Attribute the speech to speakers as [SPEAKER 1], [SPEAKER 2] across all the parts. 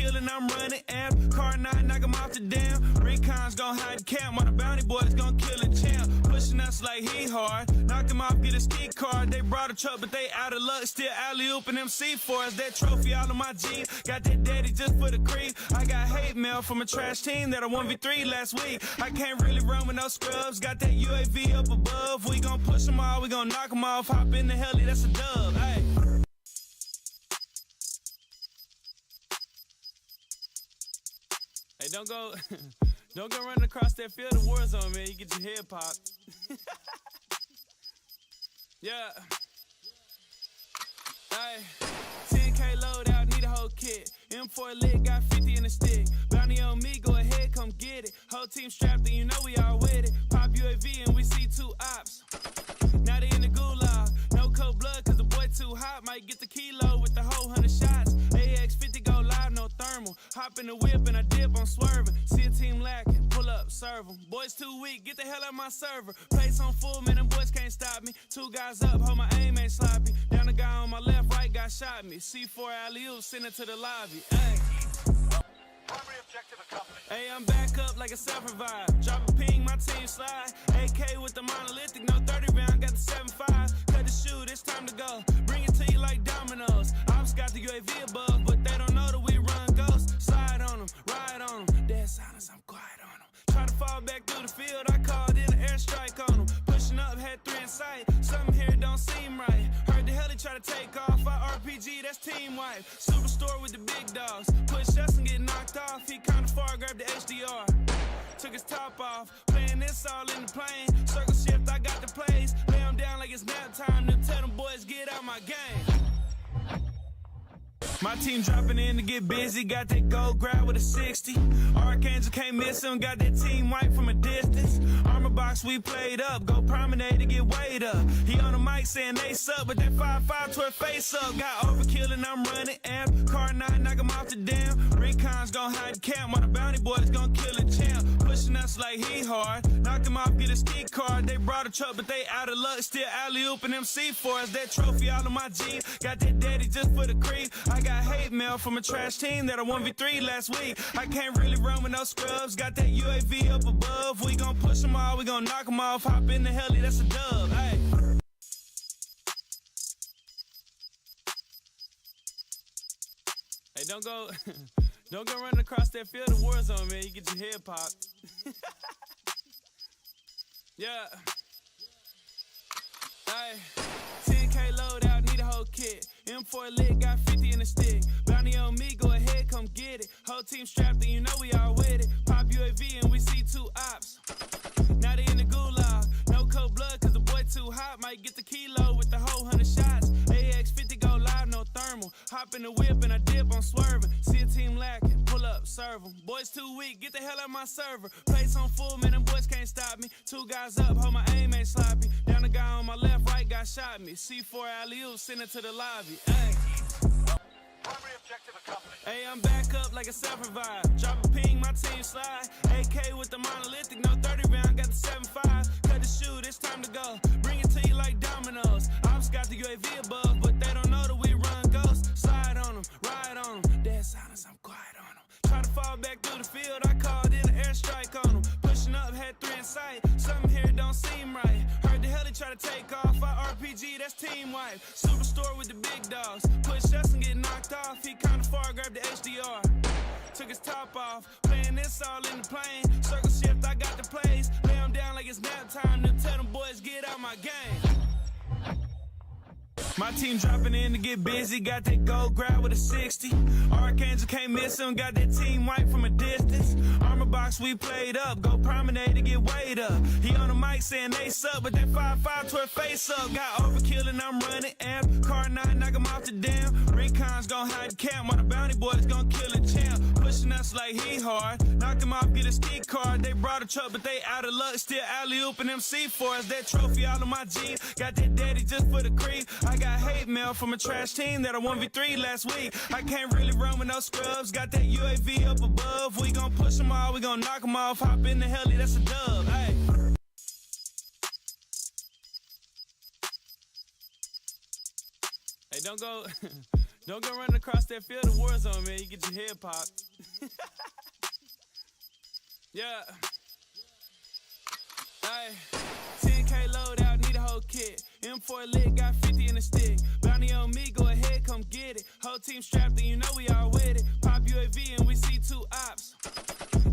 [SPEAKER 1] overkill and I'm running amp. Car 9, knock him off the dam. Recon's gon' hide the camp while the bounty boys gon' kill a champ. Pushing us like he hard. Knock him off, get a ski card. They brought a truck, but they out of luck. Still alley-oop and MC for us. That trophy all in my jeans. Got that daddy just for the creep. I got hate mail from a trash team that I 1v3 last week. I can't really run with no scrubs. Got that UAV up above. We gon' push them all, we gon' knock them off. Hop in the heli, that's a dub. Hey. Hey, don't go running across that field of Warzone, man. You get your head popped. Yeah. Hey, 10K load out, need a whole kit. M4 lit, got 50 in the stick. Bounty on me, go ahead, come get it. Whole team strapped, and you know we all with it. Pop UAV and we see 2 ops. Now they in the gulag. No cold blood, cause the boy too hot. Might get the kilo with the whole 100 shots. AX50 go live, no thermal. Hop in the whip and I dip, I'm swerving. See a team lacking, pull up, serve them. Boys too weak, get the hell out my server. Place on full, man, them boys can't stop me. 2 guys up, hold my aim ain't sloppy. Down the guy on my left, right guy shot me. C4 alley-oop, send it to the lobby. Ay.
[SPEAKER 2] Primary objective accomplished.
[SPEAKER 1] Hey, I'm back up like a self-revive. Drop a ping, my team slide. AK with the monolithic, no 30 round, got the 7.5. Cut the shoe, it's time to go. Bring it to you like dominoes. Ops got the UAV above, but they don't know that we run ghosts. Slide on them, ride on them. Dead silence, I'm quiet on them. Try to fall back through the field, I called in an airstrike on them. Pushing up, had 3 in sight. Something here don't seem right. Heard the heli try to take off. Our RPG, that's team wipe. Superstore with the big dogs. Push us and get knocked off. He kinda far, grabbed the HDR. Took his top off. Playing this all in the plane. Circle shift, I got the plays. Lay him down like it's nap time. Then tell them boys, get out my game. My team dropping in to get busy, got that gold grab with a 60. Archangel can't miss him, got that team wipe from a distance. Armor box we played up, go promenade to get weighed up. He on the mic saying they suck, but that 5-5 to her face up. Got overkill and I'm running amp. Car 9, knock him off the dam. Recon's gon' hide the camp while the bounty boys gon' kill a champ. Pushing us like he hard. Knock him off, get a ski card. They brought a truck, but they out of luck. Still alley-oop and MC for us. That trophy all in my jeans. Got that daddy just for the creep. I got hate mail from a trash team that I 1v3 last week. I can't really run with no scrubs. Got that UAV up above. We gon' push them all, we gon' knock them off. Hop in the heli, that's a dub. Hey. Hey, don't go running across that field of Warzone, man. You get your head popped. Yeah. Hey, 10K load out, need a whole kit. M4 lit, got 50 in the stick. Bounty on me, go ahead, come get it. Whole team strapped, and you know we all with it. Pop UAV and we see 2 ops. Now they in the gulag. No cold blood, cause the boy too hot. Might get the kilo with the whole 100 shots. AX50 go live, no thermal. Hop in the whip and I dip, I'm swerving. See a team lacking, pull up, serve them. Boys too weak, get the hell out my server. Place on full, man, them boys can't stop me. 2 guys up, hold my aim ain't sloppy. Down the guy on my left, right guy shot me. C4 alley-oop, send it to the lobby. Ay.
[SPEAKER 2] Primary objective accomplished.
[SPEAKER 1] Hey, I'm back up like a self-revive. Drop a ping, my team slide. AK with the monolithic, no 30 round, got the 7.5. Cut the shoe, it's time to go. Bring it to you like dominoes. Ops got the UAV above, but they don't know that we run ghosts. Slide on them, ride on them. Dead silence, I'm quiet on them. Try to fall back through the field, I called in an airstrike on them. Pushing up, had 3 in sight. Something here don't seem right. Heard the heli try to take off. Our RPG, that's team wipe. Superstore with the big dogs. Push us and get knocked off. He kinda far, grabbed the HDR. Took his top off. Playing this all in the plane. Circle shift, I got the plays. Lay him down like it's nap time. Then tell them boys, get out my game. My team dropping in to get busy, got that gold grab with a 60. Archangel can't miss him, got that team wipe from a distance. Armor box we played up, go promenade to get weighed up. He on the mic saying they suck, but that 5-5 to her face up. Got overkill and I'm running amp. Car 9, knock him off the dam. Recon's gon' hide the camp while the bounty boys gon' kill a champ. Pushing us like he hard. Knock him off, get a ski card. They brought a truck, but they out of luck. Still alley-oop and MC for us. That trophy all in my jeans. Got that daddy just for the creep. I got hate mail from a trash team that I 1v3 last week. I can't really run with no scrubs. Got that UAV up above. We gon' push them all, we gon' knock them off. Hop in the heli, that's a dub. Hey. Hey, don't Don't go running across that field of Warzone, man. You get your head popped. Yeah. Hey, 10K load out, need a whole kit. M4 lit, got 50 in the stick. Bounty on me, go ahead, come get it. Whole team strapped, and you know we all with it. Pop UAV and we see 2 ops.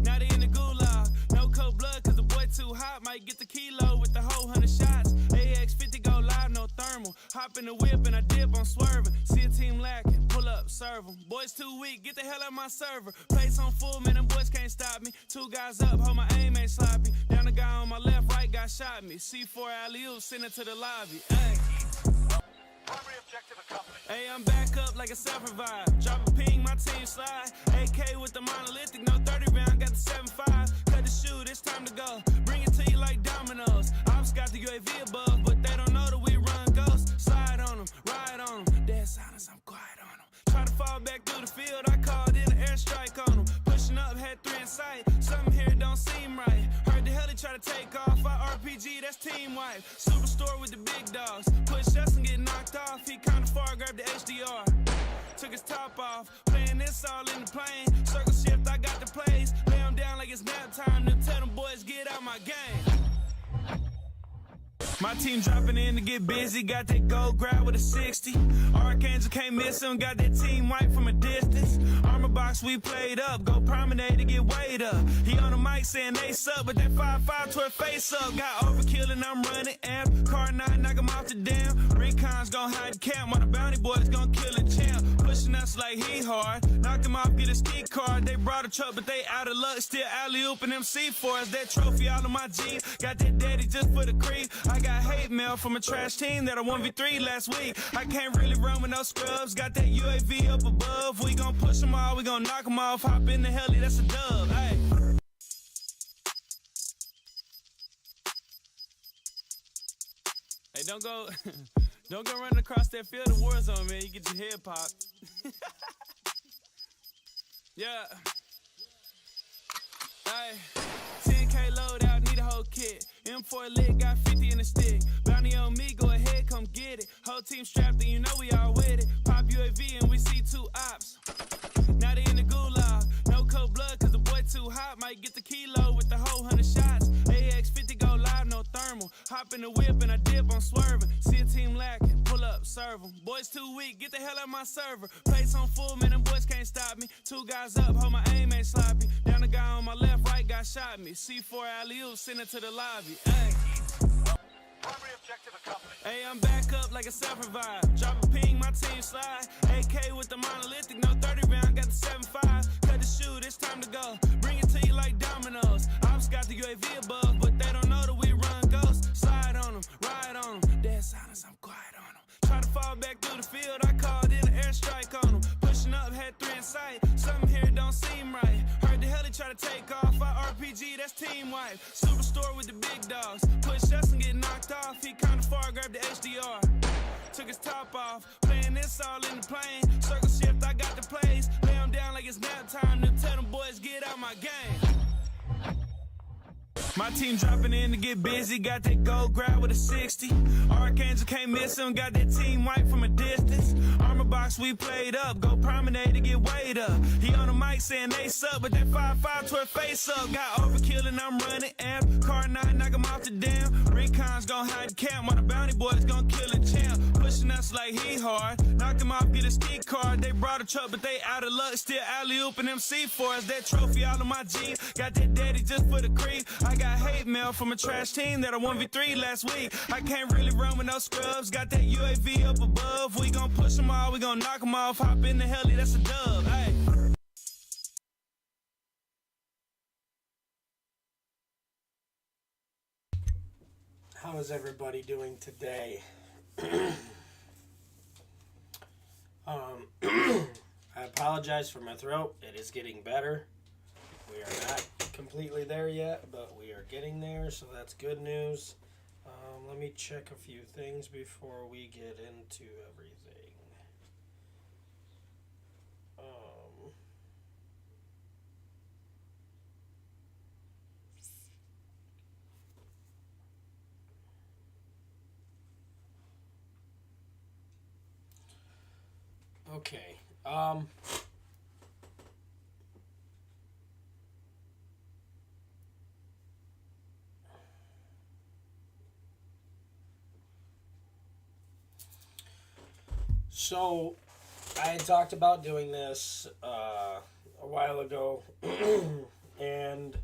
[SPEAKER 1] Now they in the gulag. No cold blood, cause the boy too hot. Might get the kilo with the whole 100 shots. AX50 go live, no thermal. Hop in the whip and I dip, I'm swerving. See a team lacking, pull up, serve them. Boys too weak, get the hell out my server. Place on full, man, them boys can't stop me. 2 guys up, hold my aim ain't sloppy. Down the guy on my left, right guy shot me. C4 alley-oop, send it to the lobby. Ay.
[SPEAKER 2] Primary objective accomplished.
[SPEAKER 1] Hey, I'm back up like a self-revive. Drop a ping, my team slide. AK with the monolithic, no 30 round, got the 7.5. Cut the shoe, it's time to go. Bring it to you like dominoes. Ops got the UAV above, but they don't know that we run ghosts. Slide on them, ride on them. Dead silence, I'm quiet on them. Try to fall back through the field, I called in an airstrike on them. Pushing up, had 3 in sight. Something here don't seem right. Heard the heli try to take off. Our RPG, that's team wipe. Superstore with the big dogs. Push us and get knocked off. He kinda far, grabbed the HDR. Took his top off. Playing this all in the plane. Circle shift, I got the plays. Lay him down like it's nap time. Then tell them boys, get out my game. My team dropping in to get busy, got that gold grab with a 60. Archangel can't miss him, got that team white from a distance. Armor box we played up, go promenade to get weighed up. He on the mic saying they suck, but that 5-5 to her face up. Got overkill and I'm running amp. Car 9, knock him off the dam. Recon's gon' hide the camp, while the bounty boys gon' kill a champ. Pushing us like he hard, knock him off, get a ski card. They brought a truck, but they out of luck, still alley-oop and them C4s. That trophy all in my jeans, got that daddy just for the creep. I got hate mail from a trash team that I 1v3 last week. I can't really run with no scrubs. Got that UAV up above. We gon' push them all, we gon' knock them off. Hop in the heli, that's a dub. Hey. Hey, don't go running across that field of Warzone, man. You get your head popped. Yeah. Hey, 10K load out, need a whole kit. M4 lit, got 50 in the stick. Bounty on me, go ahead, come get it. Whole team strapped, and you know we all with it. Pop UAV and we see 2 ops. Now they in the gulag. No cold blood, cause the boy too hot. Might get the kilo with the whole 100 shots. AX50 go live, no thermal. Hop in the whip and I dip, I'm swerving. See a team lacking, pull up, serve them. Boys too weak, get the hell out my server. Place on full, man, them boys can't stop me. 2 guys up, hold my aim ain't sloppy. Down the guy on my left, right guy shot me. C4 alley-oop, send it to the lobby. Ay.
[SPEAKER 2] Primary objective accomplished.
[SPEAKER 1] Hey, I'm back up like a self-revive. Drop a ping, my team slide. AK with the monolithic, no 30 round, got the 7.5. Cut the shoe, it's time to go. Bring it to you like dominoes. Ops got the UAV above, but they don't know that we run ghosts. Slide on them, ride on them. Dead silence, I'm quiet on them. Try to fall back through the field, I called in an airstrike on them. Pushing up, had 3 in sight. Something here don't seem right. Heard the heli try to take off. Our RPG, that's team wipe. Superstore with the big dogs. Push us and get knocked off. He kinda far, grabbed the HDR. Took his top off. Playing this all in the plane. Circle shift, I got the plays. Lay him down like it's nap time. Then tell them boys, get out my game. My team dropping in to get busy, got that gold grab with a 60. Archangel can't miss him, got that team white from a distance. Armor box we played up, go promenade to get weighed up. He on the mic saying they suck, but that 5-5 to her face up. Got overkill and I'm running amp. Car 9, knock him off the dam. Recon's gon' hide the camp, while the bounty boys gon' kill a champ. Pushing us like he hard, knock him off, get a ski card. They brought a truck, but they out of luck, still alley-oop and them C4s. That trophy all in my jeans, got that daddy just for the creep. I got hate mail from a trash team that I 1v3 last week. I can't really run with no scrubs. Got that UAV up above. We gon' push them all, we gon' knock them off. Hop in the heli, that's a dub. Hey.
[SPEAKER 3] How is everybody doing today? I apologize for my throat. It is getting better. We are not completely there yet, but we are getting there, so that's good news. Let me check a few things before we get into everything. Okay. So, I had talked about doing this a while ago, and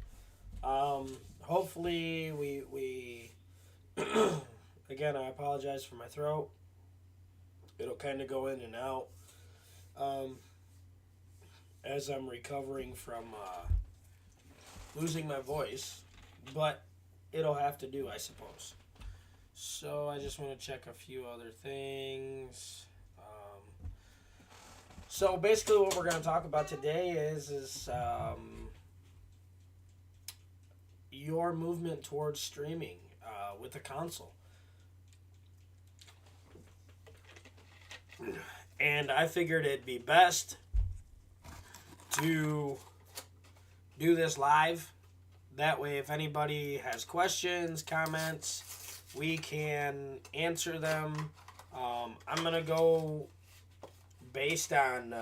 [SPEAKER 3] hopefully we again, I apologize for my throat. It'll kind of go in and out as I'm recovering from losing my voice, but it'll have to do, I suppose. So I just want to check a few other things. So basically what we're going to talk about today is your movement towards streaming with a console. And I figured it'd be best to do this live. That way, if anybody has questions, comments, we can answer them. I'm going to go based on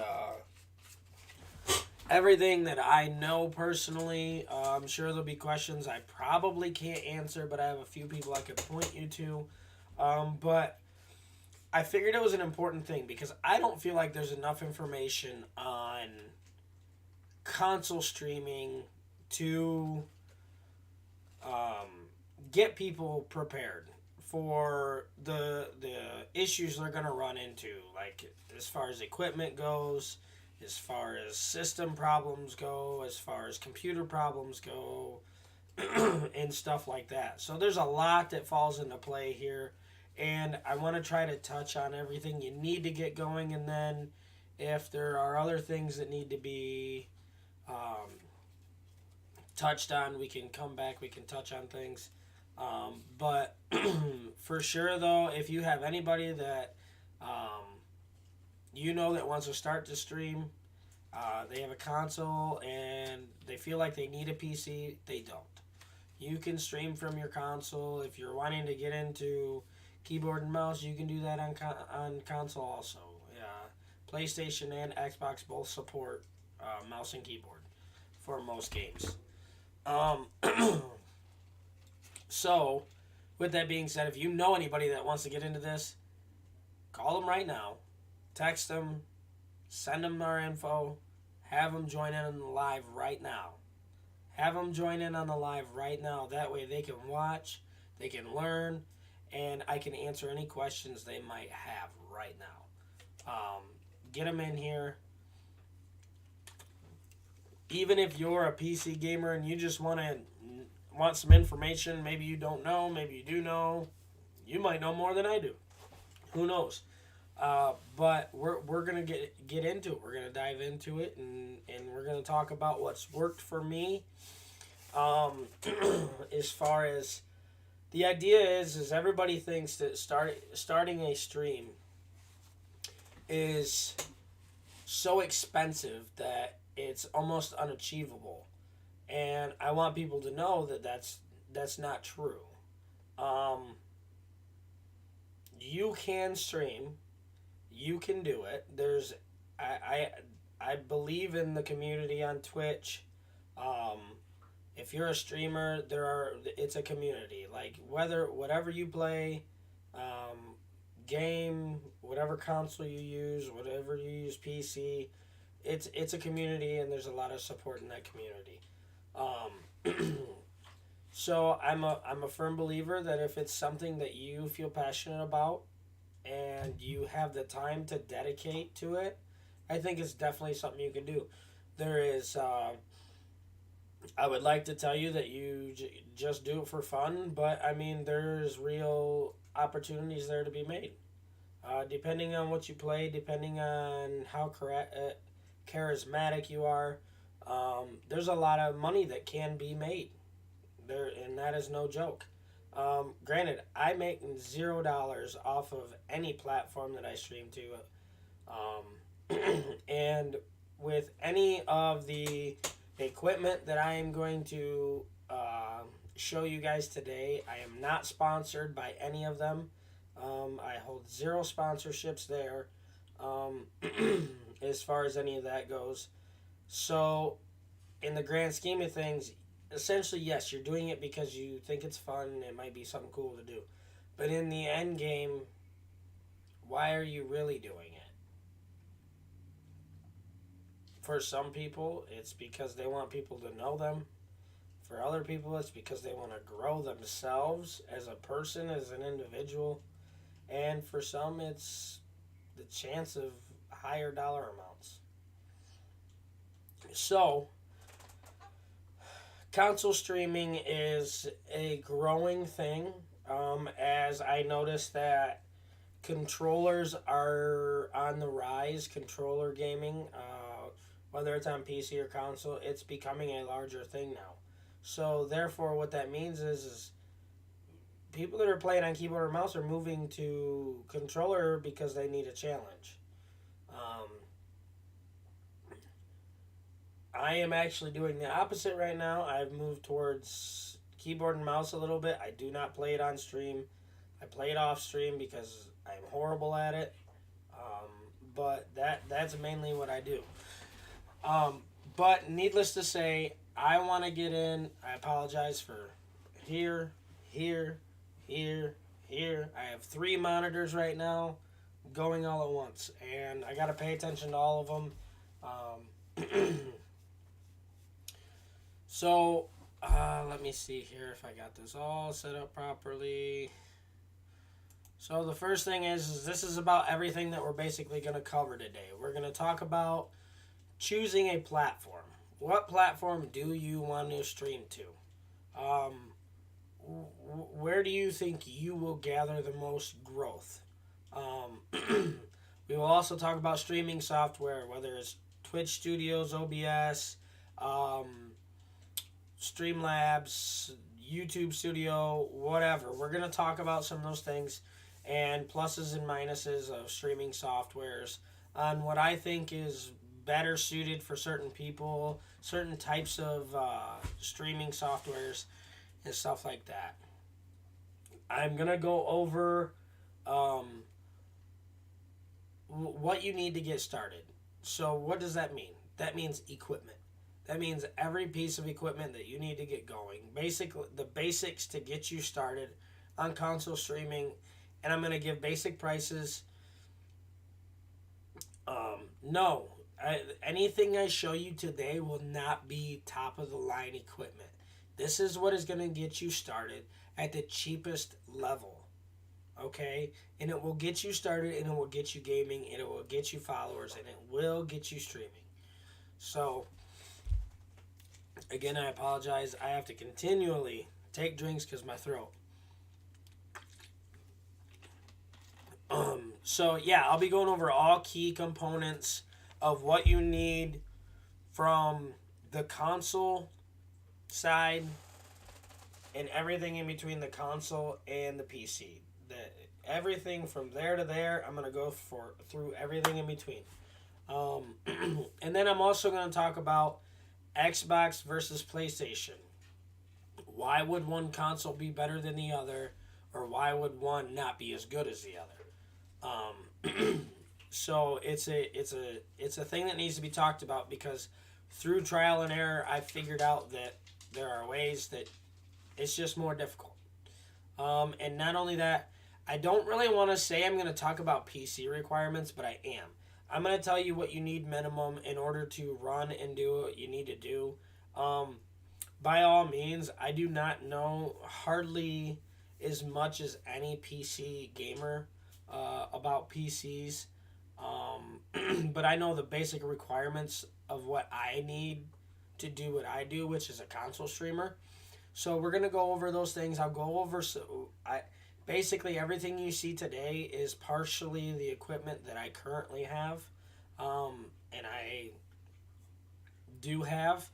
[SPEAKER 3] everything that I know personally. I'm sure there'll be questions I probably can't answer, but I have a few people I could point you to. But I figured it was an important thing because I don't feel like there's enough information on console streaming to get people prepared for the issues they're going to run into, like as far as equipment goes, as far as system problems go, as far as computer problems go, and stuff like that. So there's a lot that falls into play here, and I want to try to touch on everything you need to get going, and then if there are other things that need to be touched on, we can come back, we can touch on things. But for sure, though, if you have anybody that you know that wants to start to stream, they have a console and they feel like they need a PC, they don't. You can stream from your console. If you're wanting to get into keyboard and mouse, you can do that on console also. PlayStation and Xbox both support mouse and keyboard for most games. So, with that being said, if you know anybody that wants to get into this, call them right now. Text them. Send them our info. Have them join in on the live right now. Have them join in on the live right now. That way they can watch, they can learn, and I can answer any questions they might have right now. Get them in here. Even if you're a PC gamer and you just want some information, maybe you don't know, maybe you do know, you might know more than I do. Who knows? But we're gonna get into it. We're gonna dive into it, and we're gonna talk about what's worked for me. As far as the idea is everybody thinks that starting a stream is so expensive that it's almost unachievable, and I want people to know that that's not true. You can stream. You can do it. I believe in the community on Twitch. If you're a streamer, it's a community. Like whatever you play, game, whatever console you use, whatever you use, PC, it's a community, and there's a lot of support in that community. So I'm a firm believer that if it's something that you feel passionate about and you have the time to dedicate to it, I think it's definitely something you can do. There is, I would like to tell you that you just do it for fun, but I mean, there's real opportunities there to be made. Depending on what you play, depending on how charismatic you are, there's a lot of money that can be made there, and that is no joke. Granted, I make $0 off of any platform that I stream to, and with any of the equipment that I am going to show you guys today, I am not sponsored by any of them. I hold zero sponsorships there. as far as any of that goes. So, in the grand scheme of things, essentially, yes, you're doing it because you think it's fun and it might be something cool to do. But in the end game, why are you really doing it? For some people, it's because they want people to know them. For other people, it's because they want to grow themselves as a person, as an individual. And for some, it's the chance of higher dollar amounts. So, console streaming is a growing thing, as I noticed that controllers are on the rise. Controller gaming, whether it's on PC or console, it's becoming a larger thing now. So therefore, what that means is people that are playing on keyboard or mouse are moving to controller because they need a challenge. I am actually doing the opposite right now. I've moved towards keyboard and mouse a little bit. I do not play it on stream. I play it off stream because I'm horrible at it. But that's mainly what I do. But needless to say, I want to get in. I apologize for here. I have 3 monitors right now going all at once. And I got to pay attention to all of them. So, let me see here if I got this all set up properly. So the first thing is this is about everything that we're basically going to cover today. We're going to talk about choosing a platform. What platform do you want to stream to? Where do you think you will gather the most growth? We will also talk about streaming software, whether it's Twitch Studios, OBS, Streamlabs, YouTube Studio, whatever. We're going to talk about some of those things and pluses and minuses of streaming softwares on what I think is better suited for certain people, certain types of streaming softwares and stuff like that. I'm going to go over what you need to get started. So what does that mean? That means equipment. That means every piece of equipment that you need to get going. Basically, the basics to get you started on console streaming. And I'm going to give basic prices. Anything I show you today will not be top of the line equipment. This is what is going to get you started at the cheapest level. Okay? And it will get you started, and it will get you gaming, and it will get you followers, and it will get you streaming. So, again, I apologize. I have to continually take drinks because my throat. So, yeah, I'll be going over all key components of what you need from the console side and everything in between the console and the PC. Everything from there to there, I'm going to go through everything in between. And then I'm also going to talk about Xbox versus PlayStation. Why would one console be better than the other, or why would one not be as good as the other? So it's a thing that needs to be talked about because through trial and error, I figured out that there are ways that it's just more difficult. And not only that, I don't really want to say I'm going to talk about PC requirements, but I am. I'm going to tell you what you need minimum in order to run and do what you need to do. By all means, I do not know hardly as much as any PC gamer about PCs. But I know the basic requirements of what I need to do what I do, which is a console streamer. So we're going to go over those things. I'll go over... Basically, everything you see today is partially the equipment that I currently have, and I do have.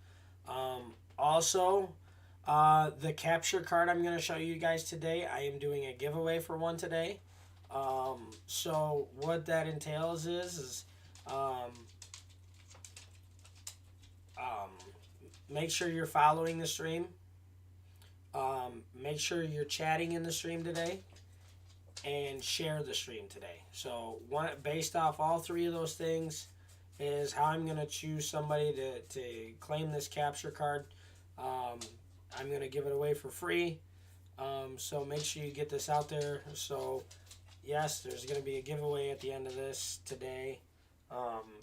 [SPEAKER 3] Also, the capture card I'm going to show you guys today, I am doing a giveaway for one today. So what that entails is make sure you're following the stream. Make sure you're chatting in the stream today. and share the stream today. So based off all three of those things is how I'm going to choose somebody to claim this capture card. I'm going to give it away for free. So make sure you get this out there. So yes, there's going to be a giveaway at the end of this today.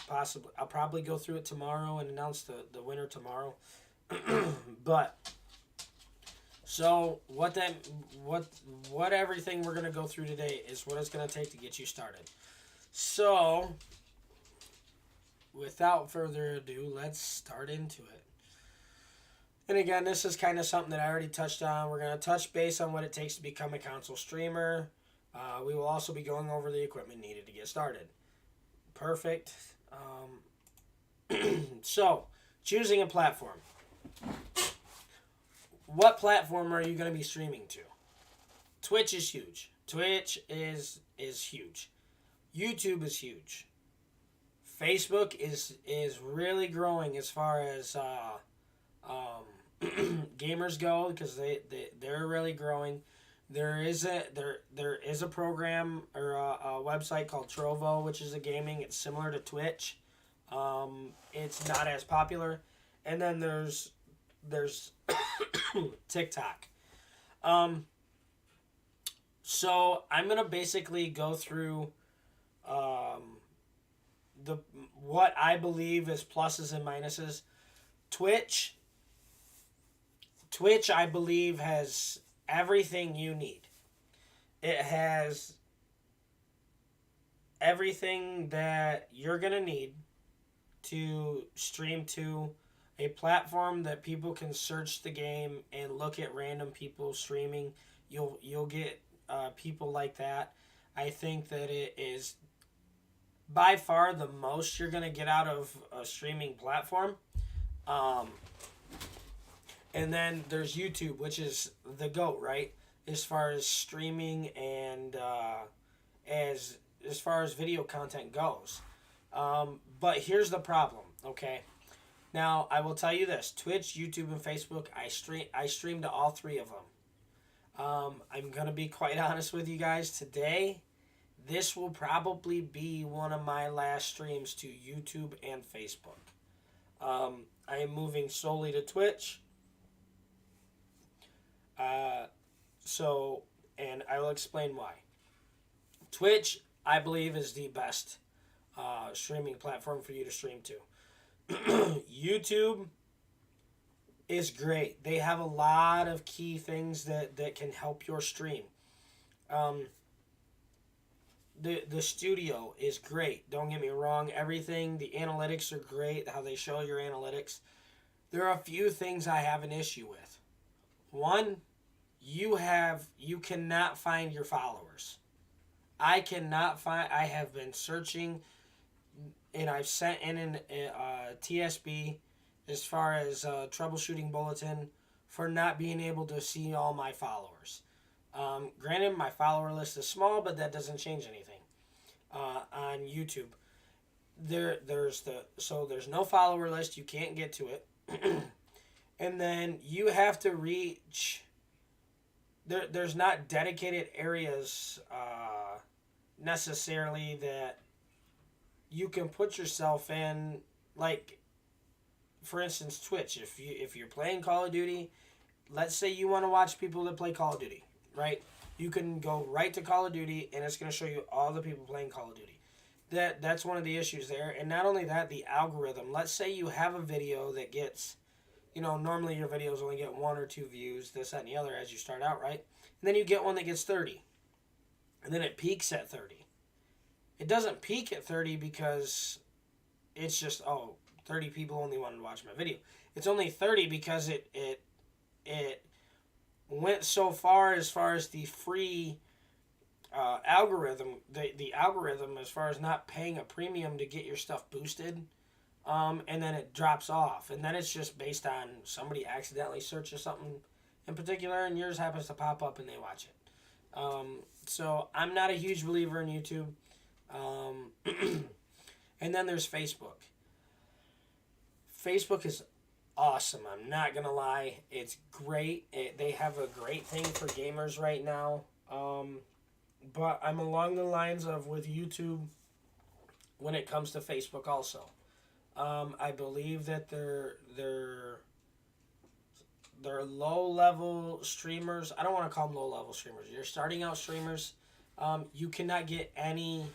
[SPEAKER 3] Possibly, I'll probably go through it tomorrow and announce the winner tomorrow. But so what everything we're going to go through today is what it's going to take to get you started. So without further ado, let's start into it. And again, this is kind of something that I already touched on. We're going to touch base on what it takes to become a console streamer. We will also be going over the equipment needed to get started. Perfect. So, choosing a platform. What platform are you going to be streaming to? Twitch is huge. Twitch is huge. YouTube is huge. Facebook is really growing as far as gamers go, because they're really growing. There is a program or a website called Trovo, which is a gaming. It's similar to Twitch. It's not as popular. And then there's TikTok. So I'm gonna basically go through what I believe is pluses and minuses. Twitch, I believe, has everything you need. It has everything that you're going to need to stream to a platform that people can search the game and look at random people streaming. You'll get people like that. I think that it is by far the most you're going to get out of a streaming platform. And then there's YouTube, which is the GOAT, right? As far as streaming and as far as video content goes. But here's the problem, okay? Now, I will tell you this. Twitch, YouTube, and Facebook, I stream to all three of them. I'm going to be quite honest with you guys. Today, this will probably be one of my last streams to YouTube and Facebook. I am moving solely to Twitch. And I will explain why. Twitch, I believe, is the best streaming platform for you to stream to. YouTube is great. They have a lot of key things that can help your stream. The studio is great. Don't get me wrong. Everything, the analytics are great, how they show your analytics. There are a few things I have an issue with. One, you cannot find your followers. I have been searching, and I've sent in a TSB as far as a troubleshooting bulletin for not being able to see all my followers. Granted, my follower list is small, but that doesn't change anything. On YouTube, there's no follower list. You can't get to it. And then you have to reach. There's not dedicated areas necessarily that you can put yourself in. Like, for instance, Twitch. If you're playing Call of Duty, let's say you want to watch people that play Call of Duty, right? You can go right to Call of Duty, and it's going to show you all the people playing Call of Duty. That's one of the issues there. And not only that, the algorithm. Let's say you have a video that gets, normally your videos only get 1 or 2 views, this, that, and the other as you start out, right? And then you get one that gets 30. And then it peaks at 30. It doesn't peak at 30 because it's just, 30 people only wanted to watch my video. It's only 30 because it went so far as the free algorithm, the algorithm as far as not paying a premium to get your stuff boosted, and then it drops off. And then it's just based on somebody accidentally searches something in particular, and yours happens to pop up and they watch it. So I'm not a huge believer in YouTube. And then there's Facebook. Facebook is awesome. I'm not going to lie. It's great. They have a great thing for gamers right now. But I'm along the lines of with YouTube when it comes to Facebook also. I believe that they're low level streamers. I don't want to call them low level streamers. You're starting out streamers. You cannot get any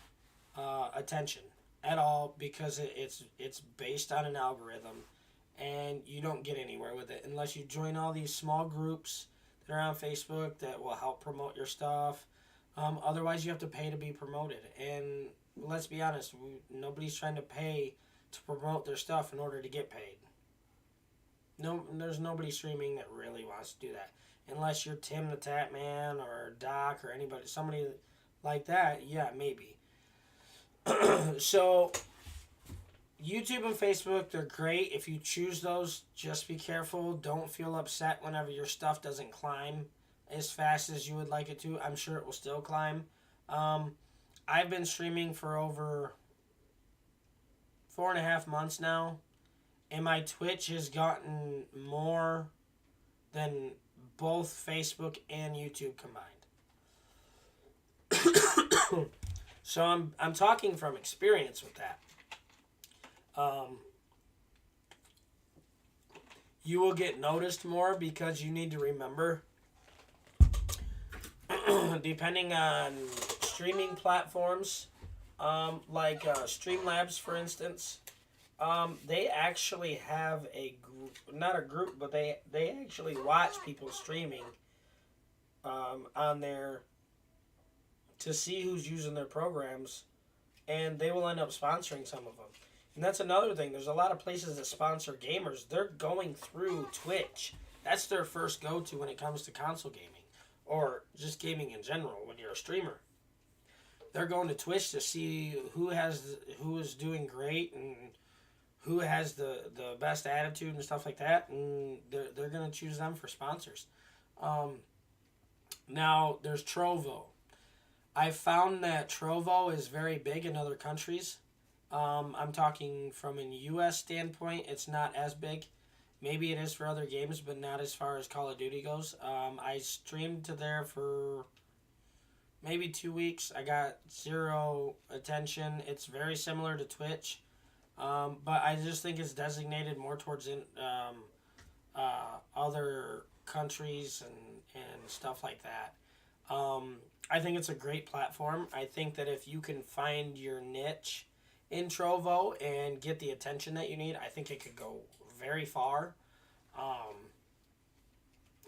[SPEAKER 3] attention at all because it's based on an algorithm, and you don't get anywhere with it unless you join all these small groups that are on Facebook that will help promote your stuff. Otherwise, you have to pay to be promoted, and let's be honest, nobody's trying to pay to promote their stuff in order to get paid. No, there's nobody streaming that really wants to do that. Unless you're Tim the Tap Man or Doc or anybody, somebody like that, yeah, maybe. So, YouTube and Facebook, they're great. If you choose those, just be careful. Don't feel upset whenever your stuff doesn't climb as fast as you would like it to. I'm sure it will still climb. I've been streaming for over 4.5 months now, and my Twitch has gotten more than both Facebook and YouTube combined. So I'm talking from experience with that. You will get noticed more because you need to remember, depending on streaming platforms, like Streamlabs, for instance, they actually have a group, not a group, but they actually watch people streaming on there to see who's using their programs, and they will end up sponsoring some of them. And that's another thing. There's a lot of places that sponsor gamers. They're going through Twitch. That's their first go-to when it comes to console gaming, or just gaming in general when you're a streamer. They're going to Twitch to see who is doing great and who has the best attitude and stuff like that, and they're going to choose them for sponsors. Now, there's Trovo. I found that Trovo is very big in other countries. I'm talking from a U.S. standpoint, it's not as big. Maybe it is for other games, but not as far as Call of Duty goes. I streamed to there for maybe 2 weeks. I got 0 attention. It's very similar to Twitch, but I just think it's designated more towards other countries and stuff like that. I think it's a great platform. I think that if you can find your niche in Trovo and get the attention that you need, I think it could go very far.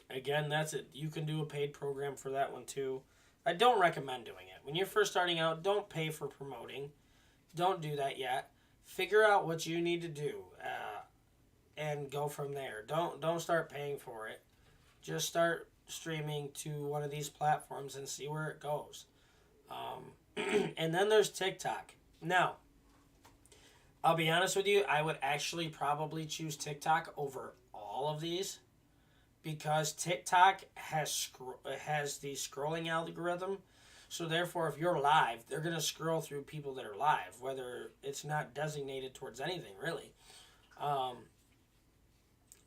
[SPEAKER 3] Again, that's it. You can do a paid program for that one too. I don't recommend doing it. When you're first starting out, don't pay for promoting. Don't do that yet. Figure out what you need to do and go from there. Don't start paying for it. Just start streaming to one of these platforms and see where it goes. And then there's TikTok. Now, I'll be honest with you, I would actually probably choose TikTok over all of these because TikTok has the scrolling algorithm. So therefore, if you're live, they're going to scroll through people that are live, whether it's not designated towards anything, really. I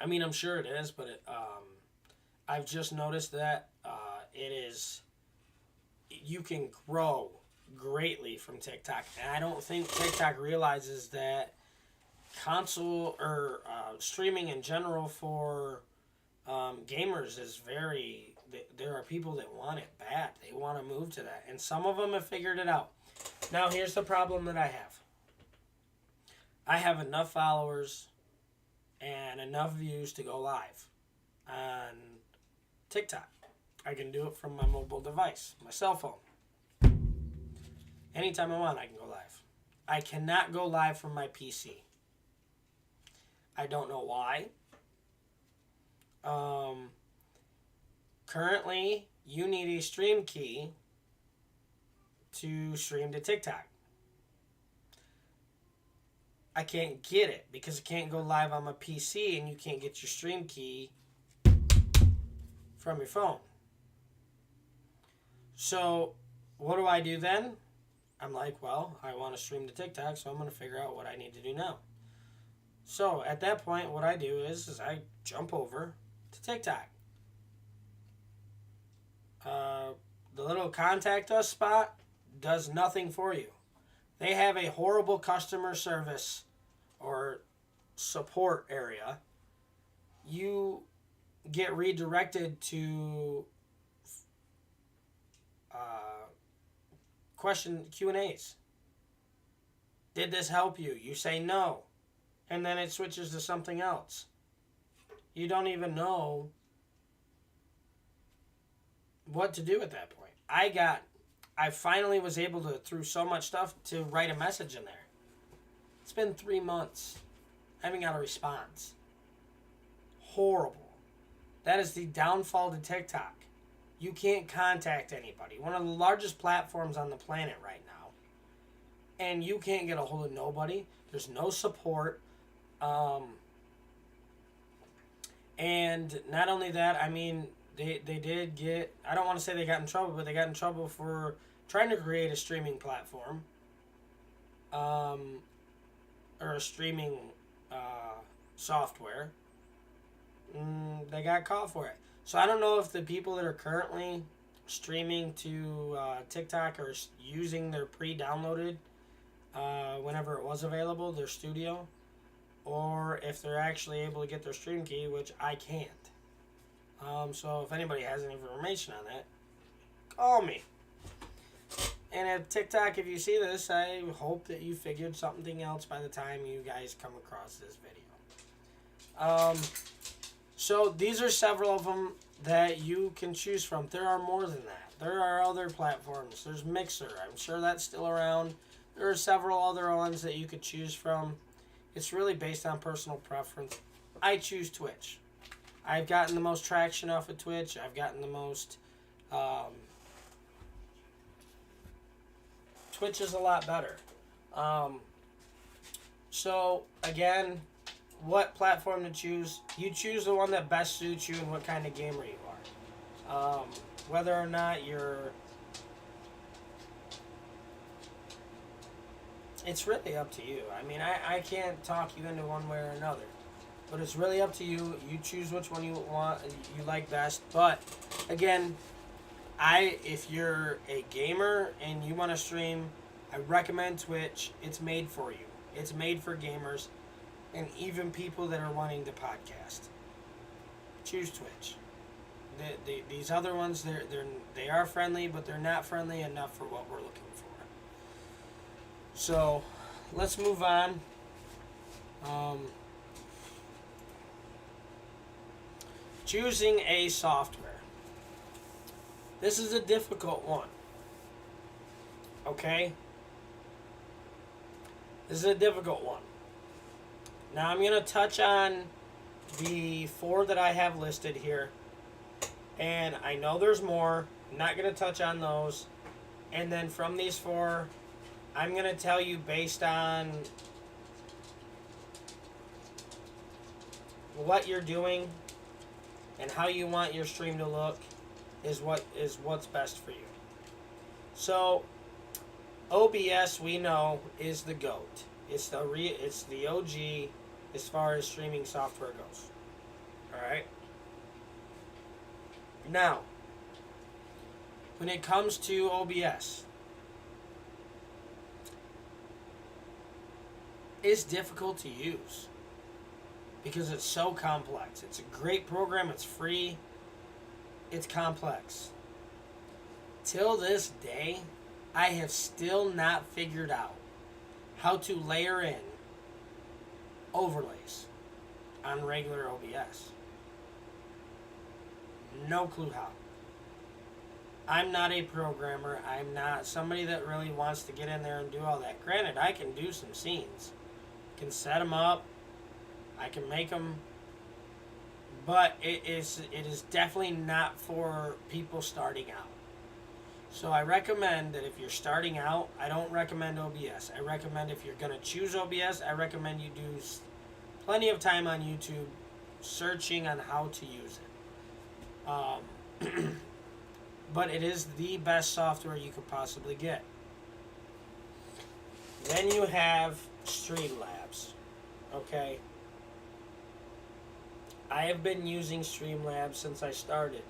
[SPEAKER 3] mean, I'm sure it is, but I've just noticed that you can grow greatly from TikTok, and I don't think TikTok realizes that console or streaming in general for gamers is very. There are people that want it bad. They want to move to that, and some of them have figured it out. Now, here's the problem that I have. I have enough followers and enough views to go live on TikTok. I can do it from my mobile device, my cell phone. Anytime I want, I can go live. I cannot go live from my PC. I don't know why. Currently, you need a stream key to stream to TikTok. I can't get it because I can't go live on my PC and you can't get your stream key from your phone. So, what do I do then? I'm like, well, I want to stream to TikTok, so I'm going to figure out what I need to do now. So, at that point, what I do is I jump over to TikTok. the little contact us spot does nothing for you. They have a horrible customer service or support area. You get redirected to question Q&As. Did this help you? You say no. And then it switches to something else. You don't even know what to do at that point. I finally was able to, through so much stuff, to write a message in there. It's been 3 months. I haven't got a response. Horrible. That is the downfall to TikTok. You can't contact anybody. One of the largest platforms on the planet right now. And you can't get a hold of nobody. There's no support. And not only that, I mean, they did get, I don't want to say they got in trouble, but they got in trouble for trying to create a streaming platform. Or a streaming software. They got caught for it. So I don't know if the people that are currently streaming to TikTok are using their pre-downloaded whenever it was available, their studio, or if they're actually able to get their stream key, which I can't. So if anybody has any information on that, call me. And at TikTok, if you see this, I hope that you figured something else by the time you guys come across this video. So these are several of them that you can choose from. There are more than that. There are other platforms. There's Mixer. I'm sure that's still around. There are several other ones that you could choose from. It's really based on personal preference. I choose Twitch. I've gotten the most traction off of Twitch. I've gotten the most... Twitch is a lot better. So, again, what platform to choose? You choose the one that best suits you and what kind of gamer you are. Whether or not you're... It's really up to you. I mean, I can't talk you into one way or another. But it's really up to you. You choose which one you want, you like best. But, again, if you're a gamer and you want to stream, I recommend Twitch. It's made for you. It's made for gamers and even people that are wanting to podcast. Choose Twitch. These other ones, they are friendly, but they're not friendly enough for what we're looking for. So, let's move on. Choosing a software. This is a difficult one. Okay? This is a difficult one. Now I'm going to touch on the 4 that I have listed here. And I know there's more. I'm not going to touch on those. And then from these 4, I'm going to tell you based on what you're doing and how you want your stream to look is what's best for you. So, OBS we know is the GOAT. It's the OG as far as streaming software goes. All right. Now, when it comes to OBS, it's difficult to use because it's so complex. It's a great program. It's free. It's complex. Till this day, I have still not figured out how to layer in overlays on regular OBS. No clue how. I'm not a programmer. I'm not somebody that really wants to get in there and do all that. Granted, I can do some scenes. I can set them up. I can make them. But it is definitely not for people starting out. So I recommend that if you're starting out, I don't recommend OBS. I recommend if you're going to choose OBS, I recommend you do plenty of time on YouTube searching on how to use it. But it is the best software you could possibly get. Then you have Streamlabs. Okay. I have been using Streamlabs since I started.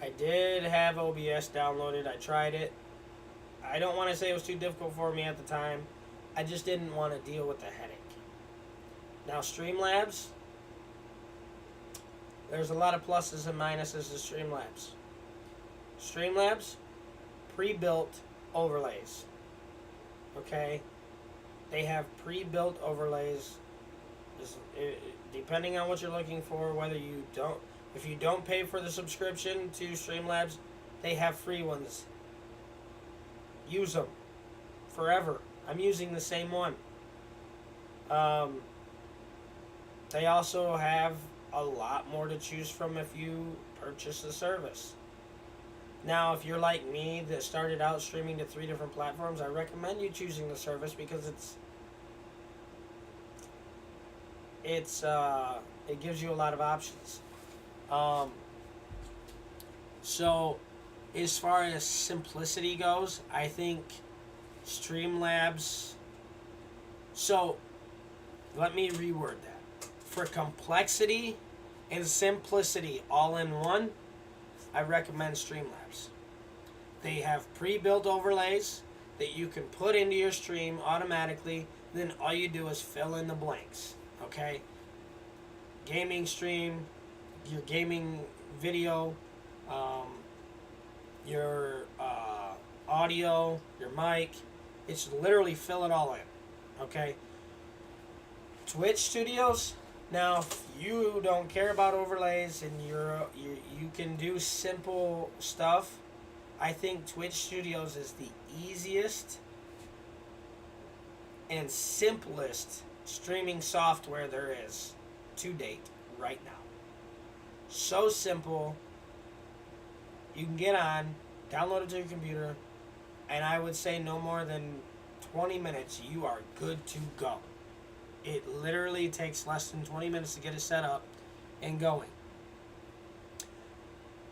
[SPEAKER 3] I did have OBS downloaded. I tried it. I don't want to say it was too difficult for me at the time. I just didn't want to deal with the headache. Now, Streamlabs, there's a lot of pluses and minuses to Streamlabs. Streamlabs, pre-built overlays. Okay? They have pre-built overlays. Depending on what you're looking for, if you don't pay for the subscription to Streamlabs, they have free ones. Use them forever. I'm using the same one. They also have a lot more to choose from if you purchase the service. Now, if you're like me that started out streaming to 3 different platforms, I recommend you choosing the service because it gives you a lot of options. So, as far as simplicity goes, I think Streamlabs... So, let me reword that. For complexity and simplicity all in one, I recommend Streamlabs. They have pre-built overlays that you can put into your stream automatically. Then all you do is fill in the blanks. Okay? Gaming stream, your gaming video, your audio, your mic. It's literally fill it all in. Okay? Twitch Studios. Now, if you don't care about overlays and you can do simple stuff, I think Twitch Studios is the easiest and simplest streaming software there is to date right now. So simple. You can get on, download it to your computer, and I would say no more than 20 minutes, you are good to go. It literally takes less than 20 minutes to get it set up and going.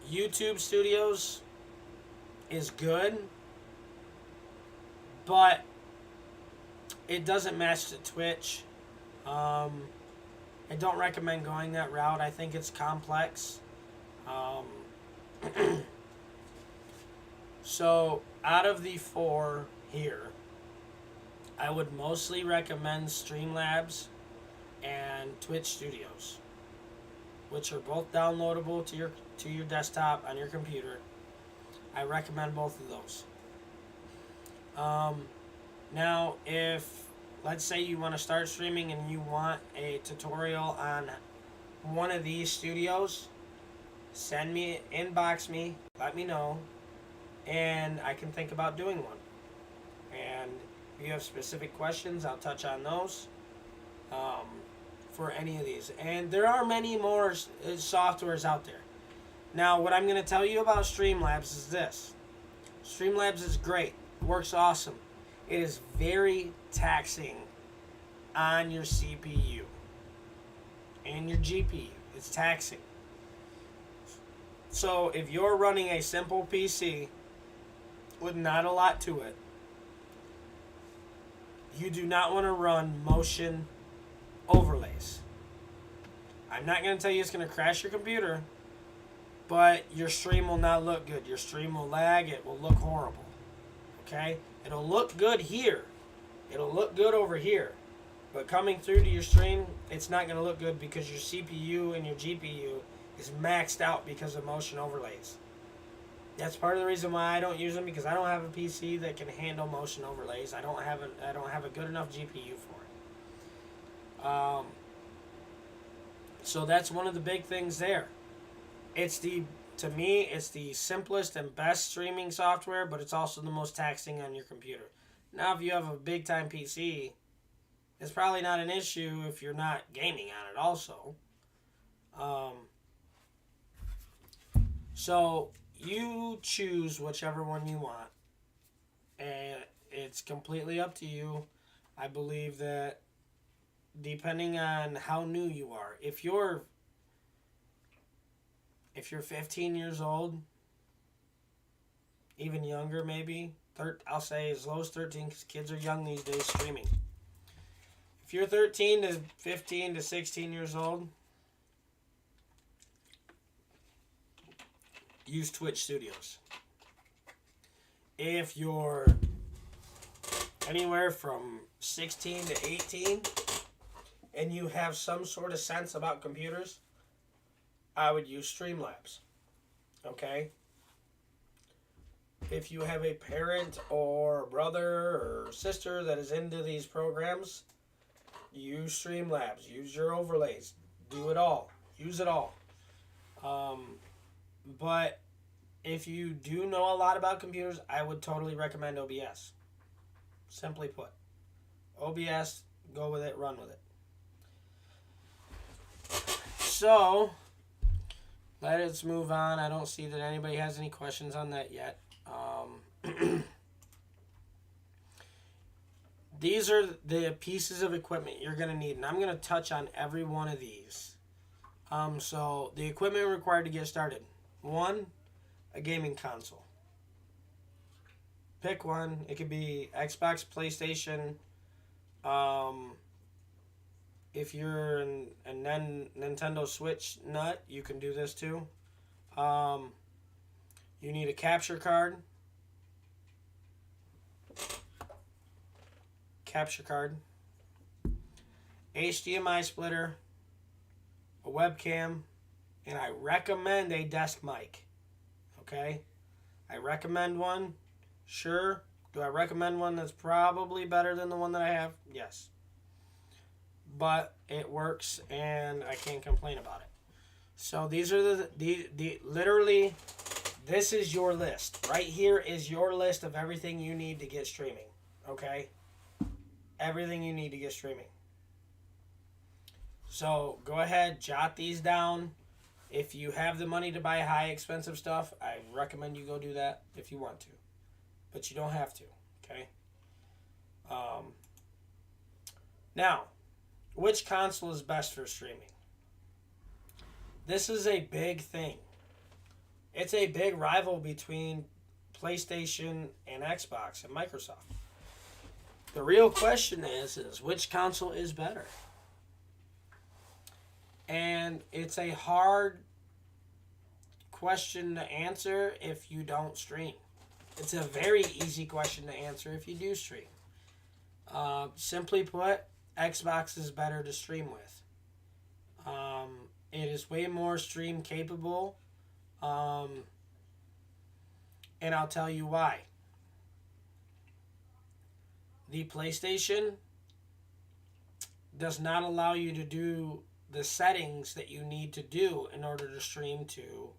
[SPEAKER 3] YouTube Studios is good, but it doesn't match to Twitch. I don't recommend going that route. I think it's complex. So, out of the 4 here, I would mostly recommend Streamlabs and Twitch Studios, which are both downloadable to your desktop on your computer. I recommend both of those. Now, if let's say you want to start streaming and you want a tutorial on one of these studios, inbox me, let me know, and I can think about doing one. And if you have specific questions, I'll touch on those for any of these. And there are many more softwares out there. Now, what I'm going to tell you about Streamlabs is this. Streamlabs is great. Works awesome. It is very taxing on your CPU and your GPU. It's taxing. So, if you're running a simple PC with not a lot to it, you do not want to run motion overlays. I'm not going to tell you it's going to crash your computer, but your stream will not look good. Your stream will lag. It will look horrible. Okay? It'll look good here. It'll look good over here. But coming through to your stream, it's not going to look good because your CPU and your GPU is maxed out because of motion overlays. That's part of the reason why I don't use them, because I don't have a PC that can handle motion overlays. I don't have a good enough GPU for it. So that's one of the big things there. To me, it's the simplest and best streaming software, but it's also the most taxing on your computer. Now, if you have a big time PC, it's probably not an issue if you're not gaming on it also. So you choose whichever one you want, and it's completely up to you. I believe that depending on how new you are, if you're 15 years old, even younger maybe, I'll say as low as 13 because kids are young these days streaming. If you're 13 to 15 to 16 years old, use Twitch Studios. If you're anywhere from 16 to 18 and you have some sort of sense about computers, I would use Streamlabs. Okay? If you have a parent or brother or sister that is into these programs, use Streamlabs. Use your overlays. Do it all. Use it all. But if you do know a lot about computers, I would totally recommend OBS. Simply put. OBS, go with it, run with it. So, let's move on. I don't see that anybody has any questions on that yet. These are the pieces of equipment you're going to need, and I'm going to touch on every one of these. So, the equipment required to get started. 1, a gaming console. Pick one. It could be Xbox, PlayStation. If you're a Nintendo Switch nut, you can do this too. You need a capture card. Hdmi splitter, a webcam, and I recommend a desk mic. Okay? I recommend one. Sure. Do I recommend one that's probably better than the one that I have? Yes. But it works and I can't complain about it. So these are the literally, this is your list. Right here is your list of everything you need to get streaming. Okay? Everything you need to get streaming. So go ahead, jot these down. If you have the money to buy high expensive stuff, I recommend you go do that if you want to. But you don't have to, okay? Now, which console is best for streaming? This is a big thing. It's a big rival between PlayStation and Xbox and Microsoft. The real question is which console is better? And it's a hard question to answer if you don't stream. It's a very easy question to answer if you do stream. Simply put, Xbox is better to stream with. It is way more stream capable. And I'll tell you why. The PlayStation does not allow you to do the settings that you need to do in order to stream to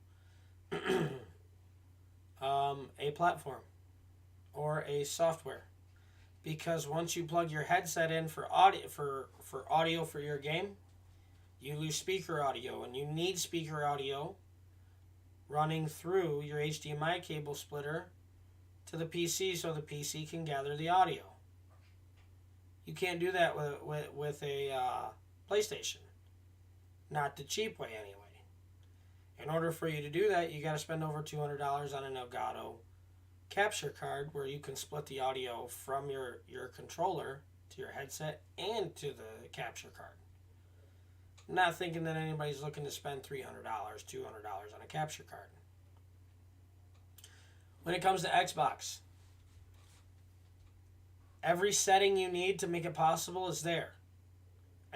[SPEAKER 3] a platform or a software, because once you plug your headset in for audio for your game, you lose speaker audio, and you need speaker audio running through your HDMI cable splitter to the PC so the PC can gather the audio. You can't do that with a PlayStation. Not the cheap way, anyway. In order for you to do that, you got to spend over $200 on an Elgato capture card where you can split the audio from your controller to your headset and to the capture card. I'm not thinking that anybody's looking to spend $300, $200 on a capture card. When it comes to Xbox, every setting you need to make it possible is there.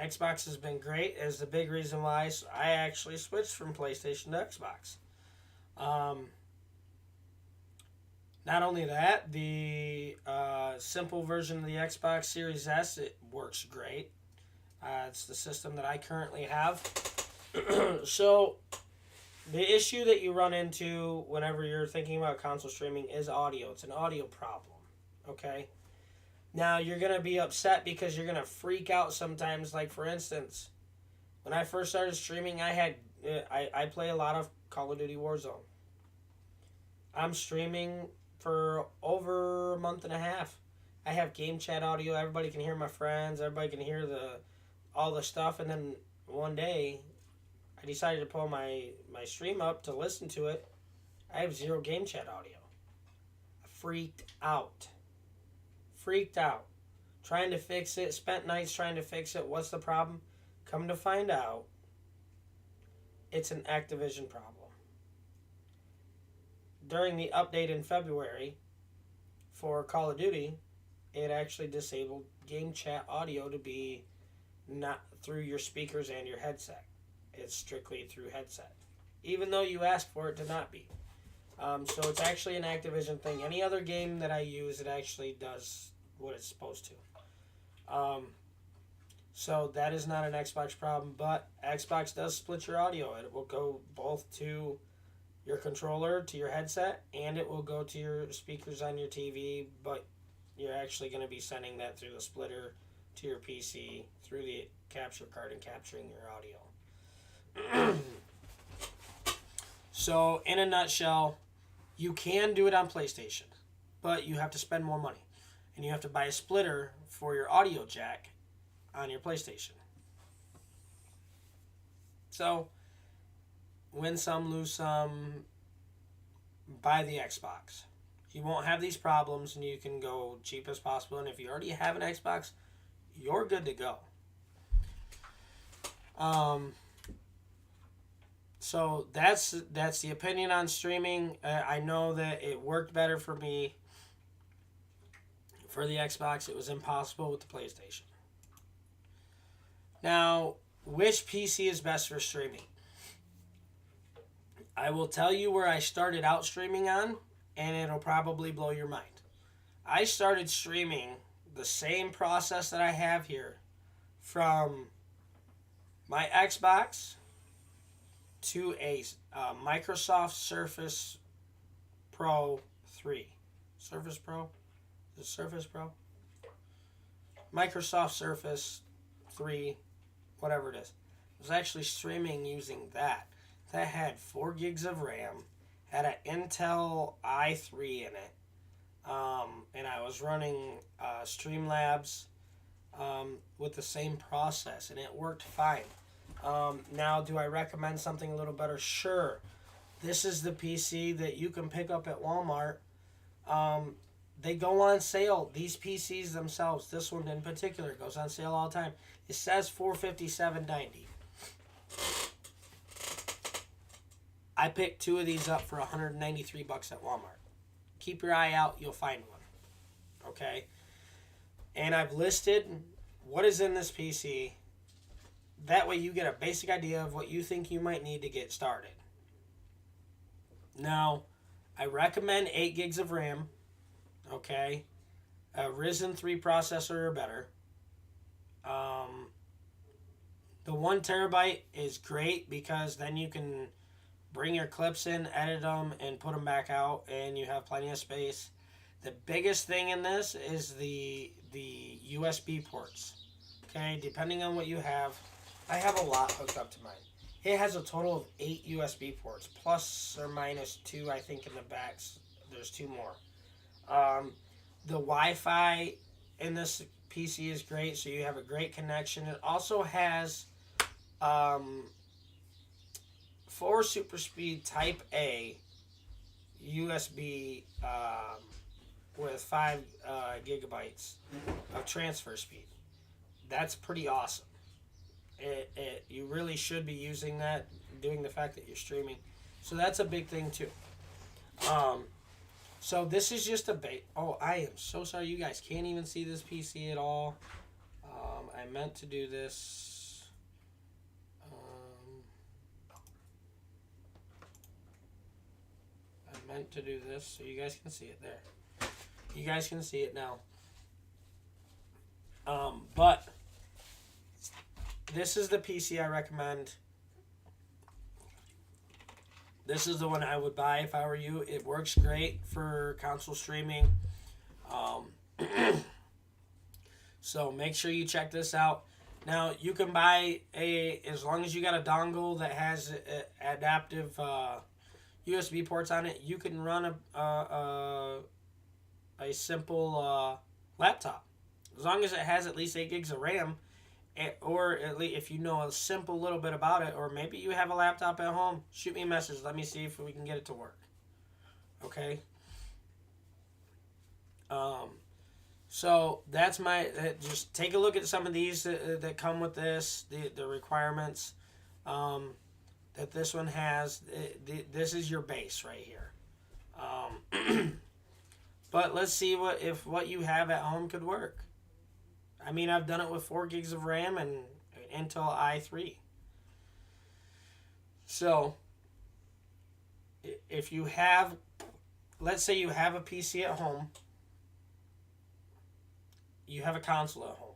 [SPEAKER 3] Xbox has been great, as the big reason why I actually switched from PlayStation to Xbox. Not only that, the simple version of the Xbox Series S, it works great. It's the system that I currently have. So, the issue that you run into whenever you're thinking about console streaming is audio. It's an audio problem, okay? Now, you're going to be upset because you're going to freak out sometimes. Like, for instance, when I first started streaming, I play a lot of Call of Duty Warzone. I'm streaming for over a month and a half. I have game chat audio. Everybody can hear my friends. Everybody can hear all the stuff. And then one day, I decided to pull my stream up to listen to it. I have zero game chat audio. I freaked out. Trying to fix it. Spent nights trying to fix it. What's the problem? Come to find out, it's an Activision problem. during the update in February for Call of Duty, it actually disabled game chat audio to be not through your speakers and your headset. It's strictly through headset, even though you asked for it to not be. So it's actually an Activision thing. Any other game that I use, it actually does what it's supposed to. So that is not an Xbox problem, but Xbox does split your audio. It will go both to your controller, to your headset, and it will go to your speakers on your TV, but you're actually going to be sending that through the splitter to your PC through the capture card and capturing your audio. So, in a nutshell, you can do it on PlayStation, but you have to spend more money. And you have to buy a splitter for your audio jack on your PlayStation. So, win some, lose some, buy the Xbox. You won't have these problems and you can go cheap as possible. And if you already have an Xbox, you're good to go. So that's the opinion on streaming. I know that it worked better for me. For the Xbox, it was impossible with the PlayStation. Now, which PC is best for streaming? I will tell you where I started out streaming on, and it'll probably blow your mind. I started streaming the same process that I have here from my Xbox to a Microsoft Surface Pro 3. Surface Pro? Is it Surface Pro? Microsoft Surface 3, whatever it is. I was actually streaming using that. That had 4 gigs of RAM, had an Intel i3 in it, and I was running Streamlabs with the same process, and it worked fine. Now, do I recommend something a little better? Sure. This is the PC that you can pick up at Walmart. They go on sale. These PCs themselves, this one in particular, goes on sale all the time. It says $457.90. I picked 2 of these up for $193 at Walmart. Keep your eye out, you'll find one. Okay? And I've listed what is in this PC. That way you get a basic idea of what you think you might need to get started. Now, I recommend 8 gigs of RAM. Okay? A Ryzen 3 processor or better. The 1 terabyte is great because then you can bring your clips in, edit them, and put them back out, and you have plenty of space. The biggest thing in this is the USB ports. Okay, depending on what you have. I have a lot hooked up to mine. It has a total of 8 USB ports, plus or minus 2, I think, in the backs. There's 2 more. The Wi-Fi in this PC is great, so you have a great connection. It also has 4 super speed Type A USB with 5 gigabytes of transfer speed. That's pretty awesome. You really should be using that, doing the fact that you're streaming. So that's a big thing too. So this is just a bait. Oh, I am so sorry. You guys can't even see this PC at all. I meant to do this. I meant to do this so you guys can see it there. You guys can see it now. But this is the PC I recommend. This is the one I would buy if I were you. It works great for console streaming. So make sure you check this out. Now, you can buy as long as you got a dongle that has adaptive USB ports on it, you can run a simple laptop. As long as it has at least 8 gigs of RAM, or at least if you know a simple little bit about it, or maybe you have a laptop at home, shoot me a message. Let me see if we can get it to work. Okay? So that's just take a look at some of these that come with this, the requirements that this one has. This is your base right here. But let's see if what you have at home could work. I mean, I've done it with 4 gigs of RAM and Intel i3. So, if you have, let's say you have a PC at home, you have a console at home,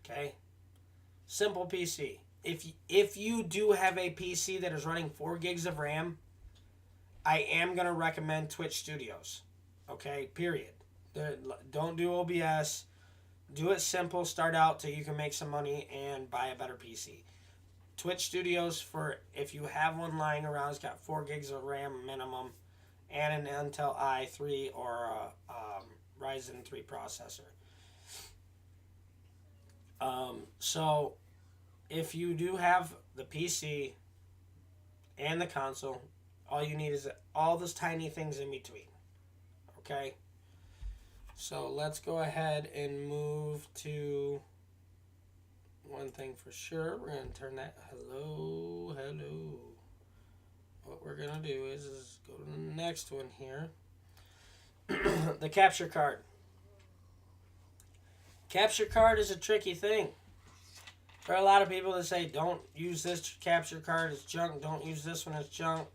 [SPEAKER 3] okay? Simple PC. If you do have a PC that is running 4 gigs of RAM, I am going to recommend Twitch Studios, okay? Period. Don't do OBS. Do it simple. Start out till you can make some money and buy a better PC. Twitch Studios, for if you have one lying around, it's got 4 gigs of RAM minimum and an Intel i3 or a Ryzen 3 processor. So if you do have the PC and the console, all you need is all those tiny things in between. Okay? So let's go ahead and move to one thing for sure. We're going to turn that hello. What we're going to do is go to the next one here. The capture card. Capture card is a tricky thing. There are a lot of people that say, don't use this capture card, it's junk. Don't use this one, it's junk.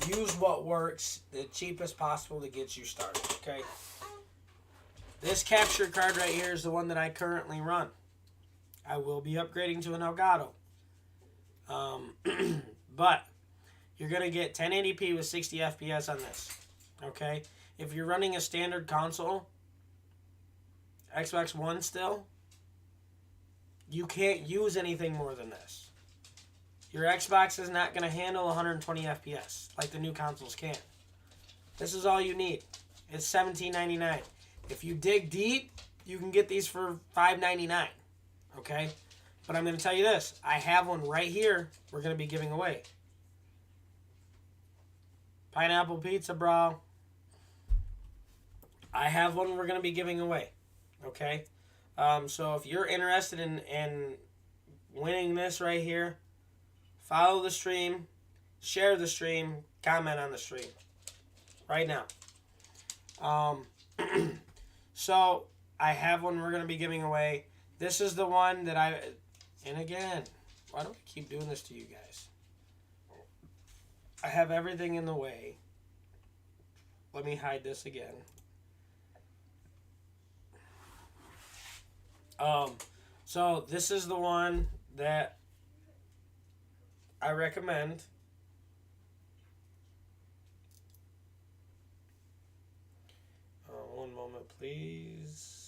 [SPEAKER 3] Use what works the cheapest possible to get you started, okay? This capture card right here is the one that I currently run. I will be upgrading to an Elgato. But you're going to get 1080p with 60 FPS on this, okay? If you're running a standard console, Xbox One still, you can't use anything more than this. Your Xbox is not going to handle 120 FPS like the new consoles can. This is all you need. It's $17.99. If you dig deep, you can get these for $5.99, okay? But I'm going to tell you this. I have one right here we're going to be giving away. Pineapple pizza, bro. I have one we're going to be giving away, okay? So if you're interested in winning this right here, follow the stream, share the stream, comment on the stream right now. So I have one we're going to be giving away. This is the one that and again, why do I keep doing this to you guys? I have everything in the way. Let me hide this again. So this is the one that I recommend. One moment, please.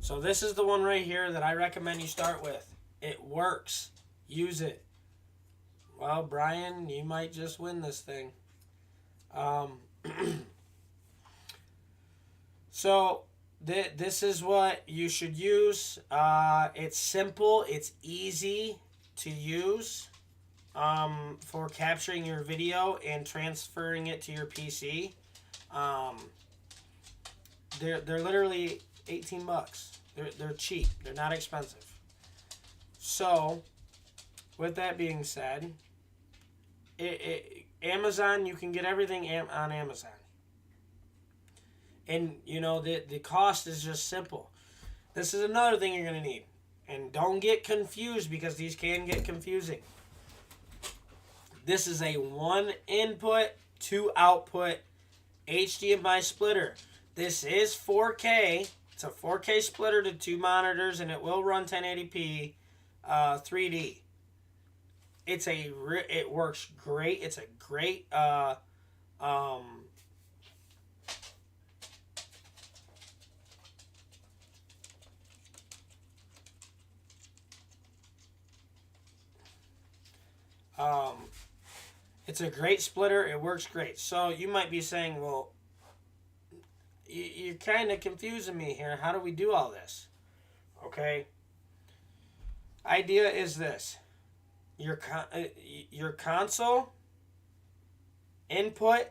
[SPEAKER 3] So this is the one right here that I recommend you start with. It works. Use it. Well, Brian, you might just win this thing. So this is what you should use. It's simple. It's easy to use for capturing your video and transferring it to your PC. They're literally $18. They're cheap. They're not expensive. So, with that being said, Amazon, you can get everything on Amazon. And, you know, the cost is just simple. This is another thing you're going to need. And don't get confused because these can get confusing. This is a 1 input, 2 output HDMI splitter. This is 4K. It's a 4K splitter to 2 monitors, and it will run 1080p 3D. It works great. It's a great it's a great splitter. It works great. So you might be saying, well, you're kind of confusing me here. How do we do all this? Okay. Idea is this. Your console input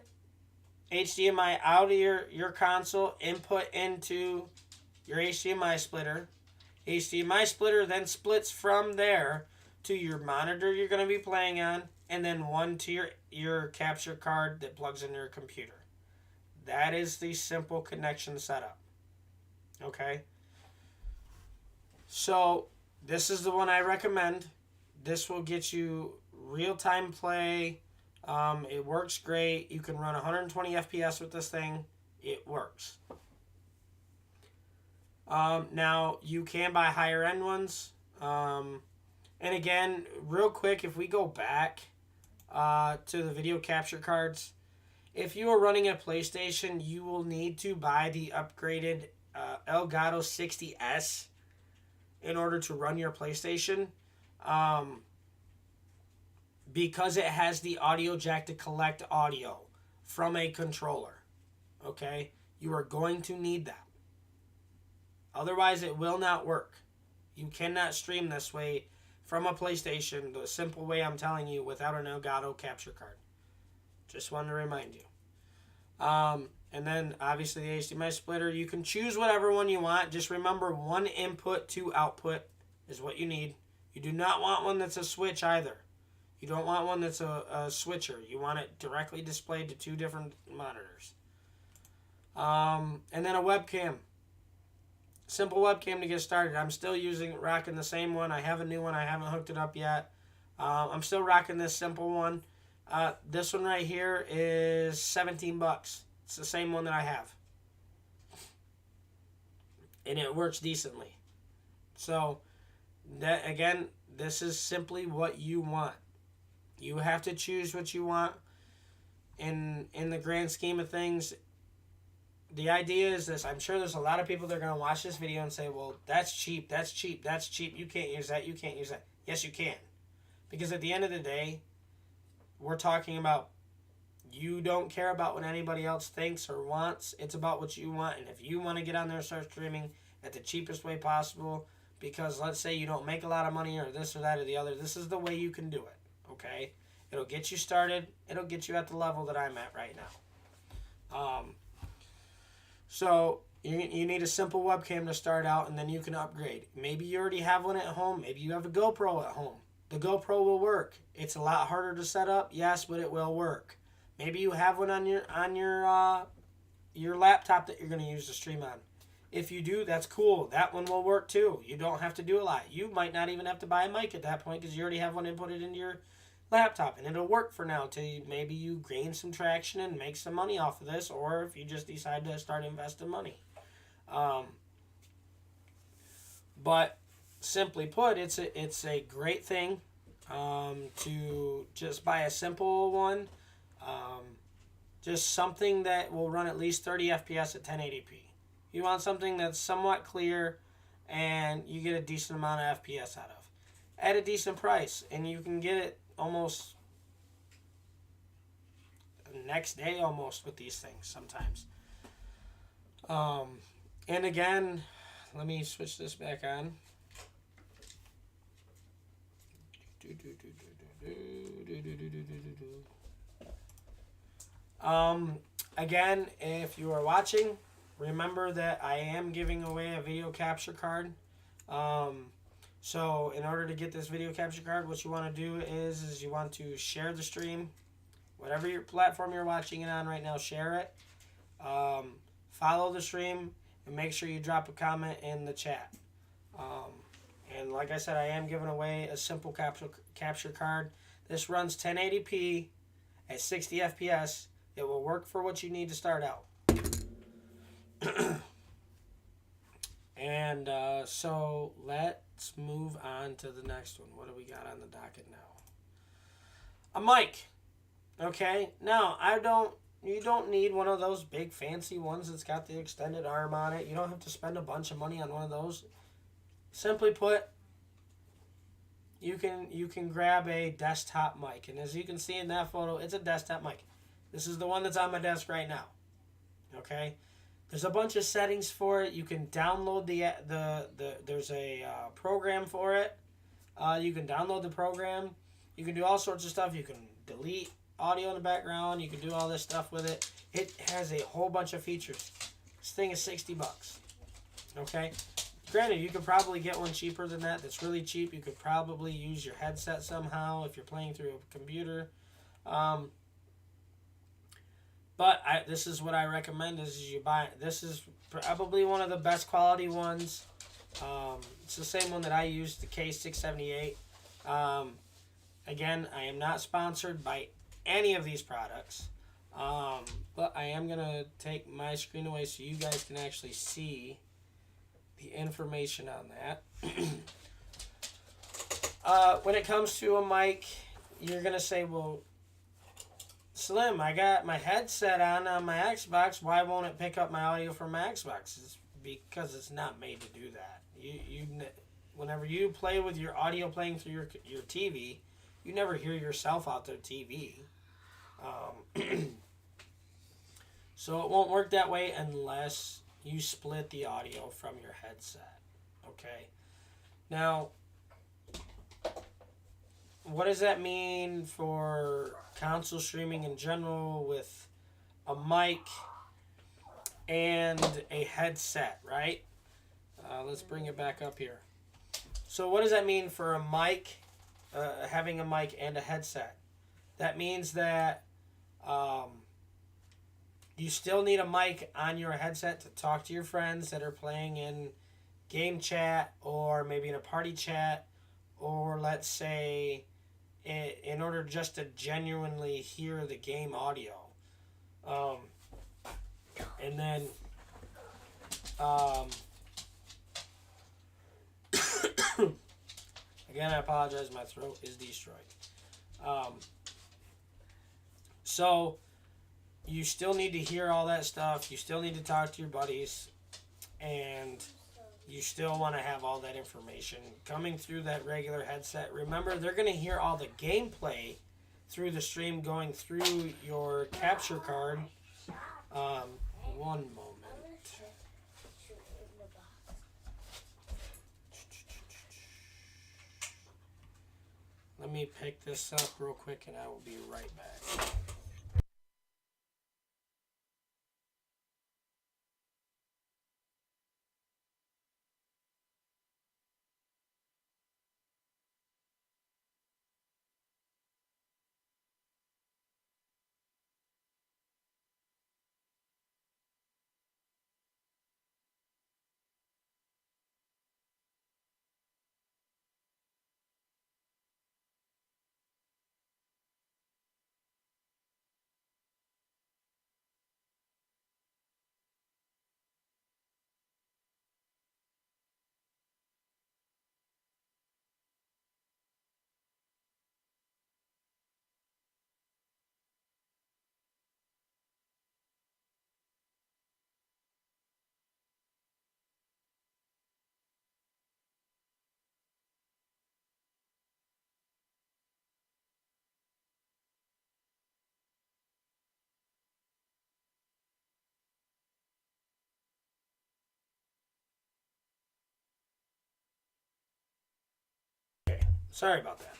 [SPEAKER 3] HDMI out of your console, input into your HDMI splitter. HDMI splitter then splits from there to your monitor you're going to be playing on, and then one to your capture card that plugs into your computer. That is the simple connection setup. Okay? So, this is the one I recommend. This will get you real-time play. It works great. You can run 120 FPS with this thing. It works. Now, you can buy higher-end ones. And again, real quick, if we go back to the video capture cards, if you are running a PlayStation, you will need to buy the upgraded Elgato 60S in order to run your PlayStation. Because it has the audio jack to collect audio from a controller. Okay? You are going to need that. Otherwise, it will not work. You cannot stream this way from a PlayStation, the simple way I'm telling you, without an Elgato capture card. Just wanted to remind you. And then, obviously, the HDMI splitter. You can choose whatever one you want. Just remember, one input, two output is what you need. You do not want one that's a switch either. You don't want one that's a switcher. You want it directly displayed to two different monitors. And then a webcam. Simple webcam to get started. I'm still rocking the same one. I have a new one. I haven't hooked it up yet. I'm still rocking this simple one. This one right here is $17. It's the same one that I have. And it works decently. So, that again, this is simply what you want. You have to choose what you want. In the grand scheme of things, the idea is this. I'm sure there's a lot of people that are going to watch this video and say, well, that's cheap, that's cheap, that's cheap. You can't use that, you can't use that. Yes, you can. Because at the end of the day, we're talking about you don't care about what anybody else thinks or wants. It's about what you want. And if you want to get on there and start streaming at the cheapest way possible, because let's say you don't make a lot of money or this or that or the other, this is the way you can do it. Okay? It'll get you started. It'll get you at the level that I'm at right now. So you need a simple webcam to start out, and then you can upgrade. Maybe you already have one at home. Maybe you have a GoPro at home. The GoPro will work. It's a lot harder to set up, yes, but it will work. Maybe you have one on your laptop that you're going to use to stream on. If you do, that's cool. That one will work too. You don't have to do a lot. You might not even have to buy a mic at that point because you already have one inputted into your laptop, and it'll work for now till maybe you gain some traction and make some money off of this, or if you just decide to start investing money. But simply put, it's a great thing to just buy a simple one, just something that will run at least 30 FPS at 1080p. You want something that's somewhat clear and you get a decent amount of FPS out of at a decent price, and you can get it almost the next day almost with these things sometimes. And again, let me switch this back on. Again, if you are watching, remember that I am giving away a video capture card. So in order to get this video capture card, what you want to do is you want to share the stream. Whatever your platform you're watching it on right now, share it. Follow the stream, and make sure you drop a comment in the chat. And like I said, I am giving away a simple capture card. This runs 1080p at 60 FPS. It will work for what you need to start out. And so let's move on to the next one. What do we got on the docket now? A mic. Okay. Now, you don't need one of those big fancy ones that's got the extended arm on it. You don't have to spend a bunch of money on one of those. Simply put, you can grab a desktop mic. And as you can see in that photo, it's a desktop mic. This is the one that's on my desk right now. Okay? There's a bunch of settings for it. You can download there's a program for it. You can download the program. You can do all sorts of stuff. You can delete audio in the background. You can do all this stuff with it. It has a whole bunch of features. This thing is $60. Okay? Granted, you could probably get one cheaper than that. That's really cheap. You could probably use your headset somehow if you're playing through a computer. But this is what I recommend is you buy it. This is probably one of the best quality ones. It's the same one that I use, the K678. Again, I am not sponsored by any of these products. But I am going to take my screen away so you guys can actually see the information on that. When it comes to a mic, you're going to say, well, Slim, I got my headset on my Xbox. Why won't it pick up my audio from my Xbox? It's because it's not made to do that. Whenever you play with your audio playing through your TV, you never hear yourself out the TV. So it won't work that way unless you split the audio from your headset. Okay? Now, what does that mean for console streaming in general with a mic and a headset, right? Let's bring it back up here. So what does that mean for a mic, having a mic and a headset? That means that you still need a mic on your headset to talk to your friends that are playing in game chat or maybe in a party chat, or let's say in order just to genuinely hear the game audio. And then again, I apologize, my throat is destroyed. So you still need to hear all that stuff. You still need to talk to your buddies, and you still want to have all that information coming through that regular headset. Remember, they're going to hear all the gameplay through the stream going through your capture card. One moment. Let me pick this up real quick and I will be right back. Sorry about that.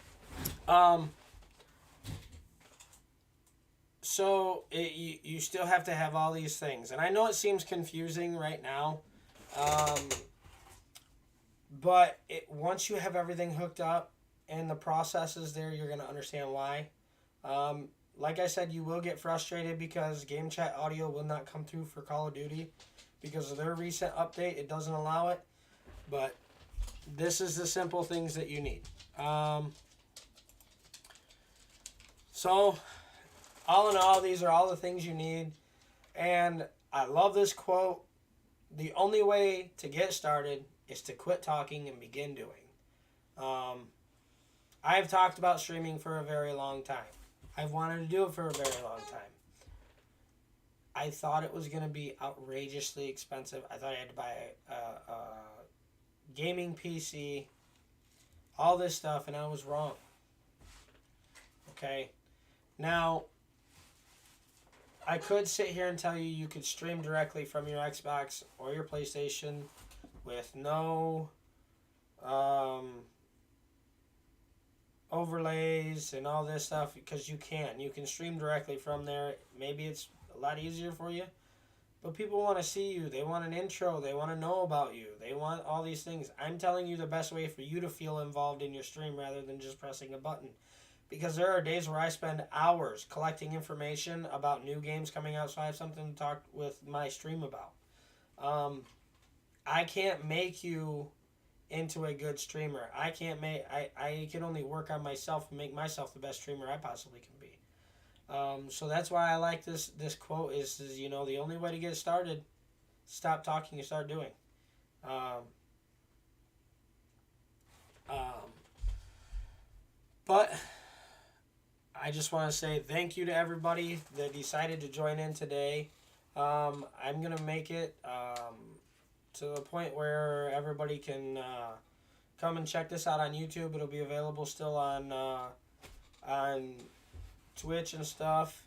[SPEAKER 3] So you still have to have all these things, and I know it seems confusing right now, but once you have everything hooked up and the processes there, you're gonna understand why. Like I said, you will get frustrated because game chat audio will not come through for Call of Duty because of their recent update. It doesn't allow it, but this is the simple things that you need. So, all in all, these are all the things you need. And I love this quote. The only way to get started is to quit talking and begin doing. I've talked about streaming for a very long time. I've wanted to do it for a very long time. I thought it was going to be outrageously expensive. I thought I had to buy a gaming PC, all this stuff, and I was wrong. Okay? Now, I could sit here and tell you you could stream directly from your Xbox or your PlayStation with no overlays and all this stuff because you can stream directly from there. Maybe it's a lot easier for you, but people want to see you. They want an intro. They want to know about you. They want all these things. I'm telling you the best way for you to feel involved in your stream rather than just pressing a button, because there are days where I spend hours collecting information about new games coming out so I have something to talk with my stream about. I can't make you into a good streamer. I can only work on myself and make myself the best streamer I possibly can be. So that's why I like this quote is the only way to get started, stop talking and start doing. But I just want to say thank you to everybody that decided to join in today. I'm going to make it to the point where everybody can come and check this out on YouTube. It'll be available still on Twitch and stuff.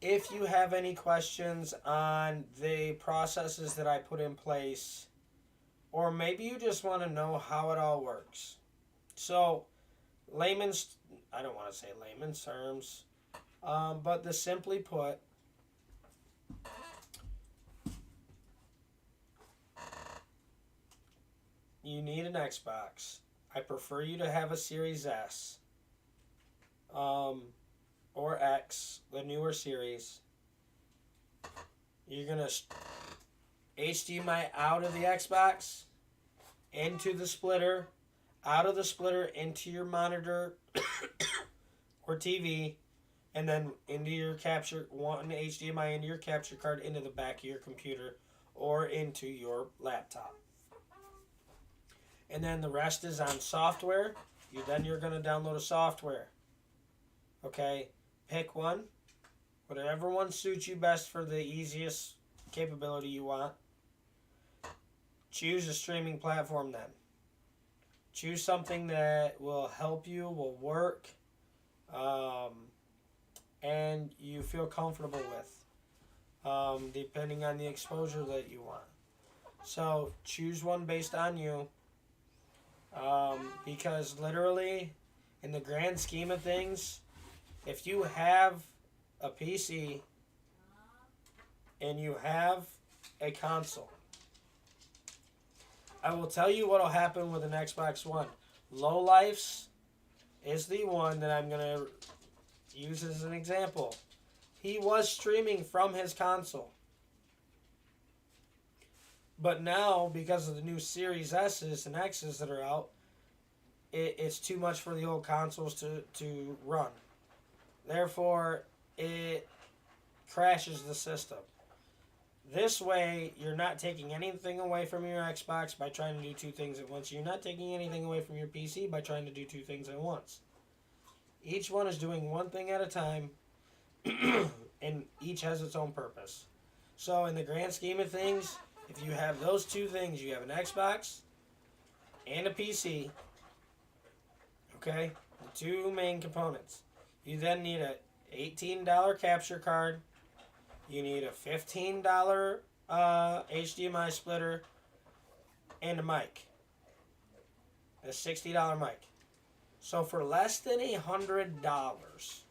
[SPEAKER 3] If you have any questions on the processes that I put in place, or maybe you just want to know how it all works. So, I don't want to say layman's terms, but the simply put, you need an Xbox. I prefer you to have a Series S or X, the newer series. You're going to HDMI out of the Xbox, into the splitter, out of the splitter into your monitor or TV, and then into your HDMI into your capture card into the back of your computer or into your laptop. And then the rest is on software. You're going to download a software. Okay? Pick one. Whatever one suits you best for the easiest capability you want. Choose a streaming platform then. Choose something that will help you, will work, and you feel comfortable with, depending on the exposure that you want. So choose one based on you. Because literally, in the grand scheme of things, if you have a PC and you have a console, I will tell you what will happen with an Xbox One. Lowlifes is the one that I'm going to use as an example. He was streaming from his console. But now, because of the new Series S's and X's that are out, it's too much for the old consoles to run. Therefore, it crashes the system. This way, you're not taking anything away from your Xbox by trying to do two things at once. You're not taking anything away from your PC by trying to do two things at once. Each one is doing one thing at a time, and each has its own purpose. So, in the grand scheme of things, if you have those two things, you have an Xbox and a PC, okay? The two main components. You then need a $18 capture card. You need a $15 HDMI splitter and a mic. A $60 mic. So for less than $100,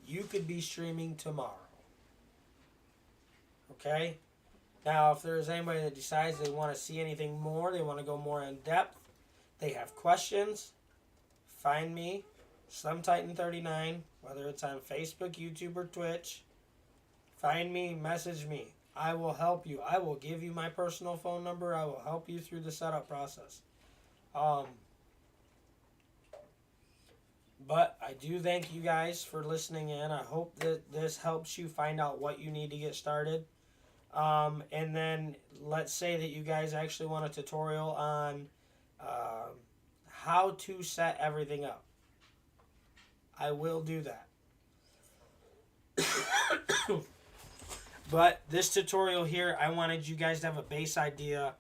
[SPEAKER 3] you could be streaming tomorrow. Okay? Now, if there's anybody that decides they want to see anything more, they want to go more in depth, they have questions, find me, SlimTitan39, whether it's on Facebook, YouTube, or Twitch. Find me, message me. I will help you. I will give you my personal phone number. I will help you through the setup process. But I do thank you guys for listening in. I hope that this helps you find out what you need to get started. And then let's say that you guys actually want a tutorial on how to set everything up. I will do that. But this tutorial here, I wanted you guys to have a base idea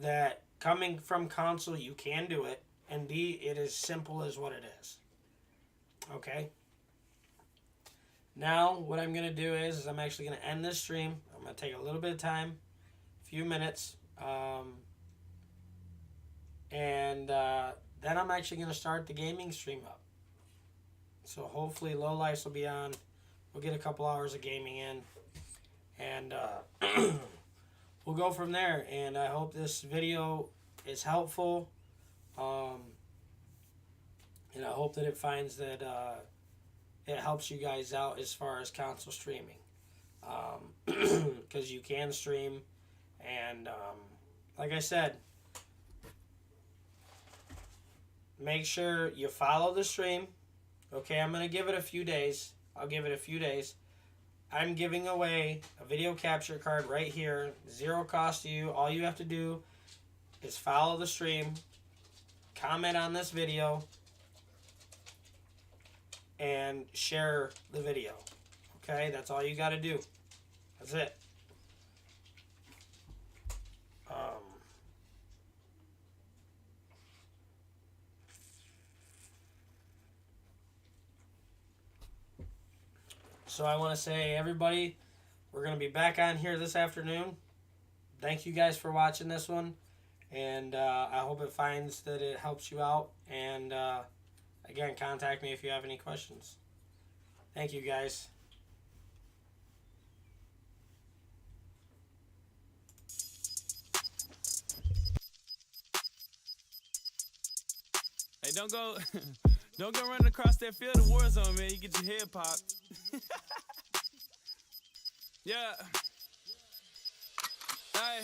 [SPEAKER 3] that coming from console, you can do it. And B, it is simple as what it is. Okay? Now, what I'm going to do is I'm actually going to end this stream. I'm going to take a little bit of time, a few minutes. And then I'm actually going to start the gaming stream up. So hopefully Low Lifes will be on. We'll get a couple hours of gaming in. And we'll go from there. And I hope this video is helpful. And I hope that it finds that it helps you guys out as far as console streaming. Because you can stream. And like I said, make sure you follow the stream. Okay, I'm going to give it a few days. I'll give it a few days. I'm giving away a video capture card right here. 0 cost to you. All you have to do is follow the stream, comment on this video, and share the video. Okay, that's all you got to do. That's it. So I want to say, everybody, we're going to be back on here this afternoon. Thank you guys for watching this one. And I hope it finds that it helps you out. And again, contact me if you have any questions. Thank you, guys.
[SPEAKER 1] Hey, don't go running across that field of Warzone, man. You get your head popped. Yeah. Hey,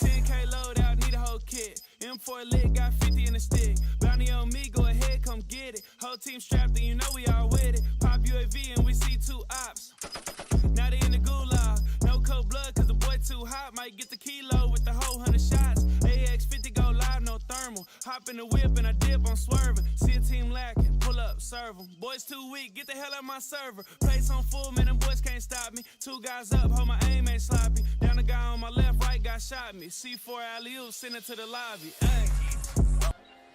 [SPEAKER 1] 10K loadout, need a whole kit. M4 lit, got 50 in the stick. Bounty on me, go ahead, come get it. Whole team strapped, and you know we all with it. Pop UAV, and we see 2 ops. Now they in the gulag. No cold blood, cause the boy too hot. Might get the kilo with the whole 100 shots. AX50 go live, no thermal. Hop in the whip and I dip, I'm swerving. See a team lacking, pull up, serve them. Boys too weak, get the hell out my server. Place on full, man, them boys can't stop me. 2 guys up, hold my aim ain't sloppy. Down the guy on my left, right guy shot me. C4 alley-oop, send it to the lobby. Ay.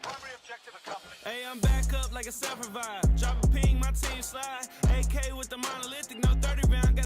[SPEAKER 2] Primary objective accomplished.
[SPEAKER 1] Hey, I'm back up like a self-revive. Drop a ping, my team slide. AK with the monolithic.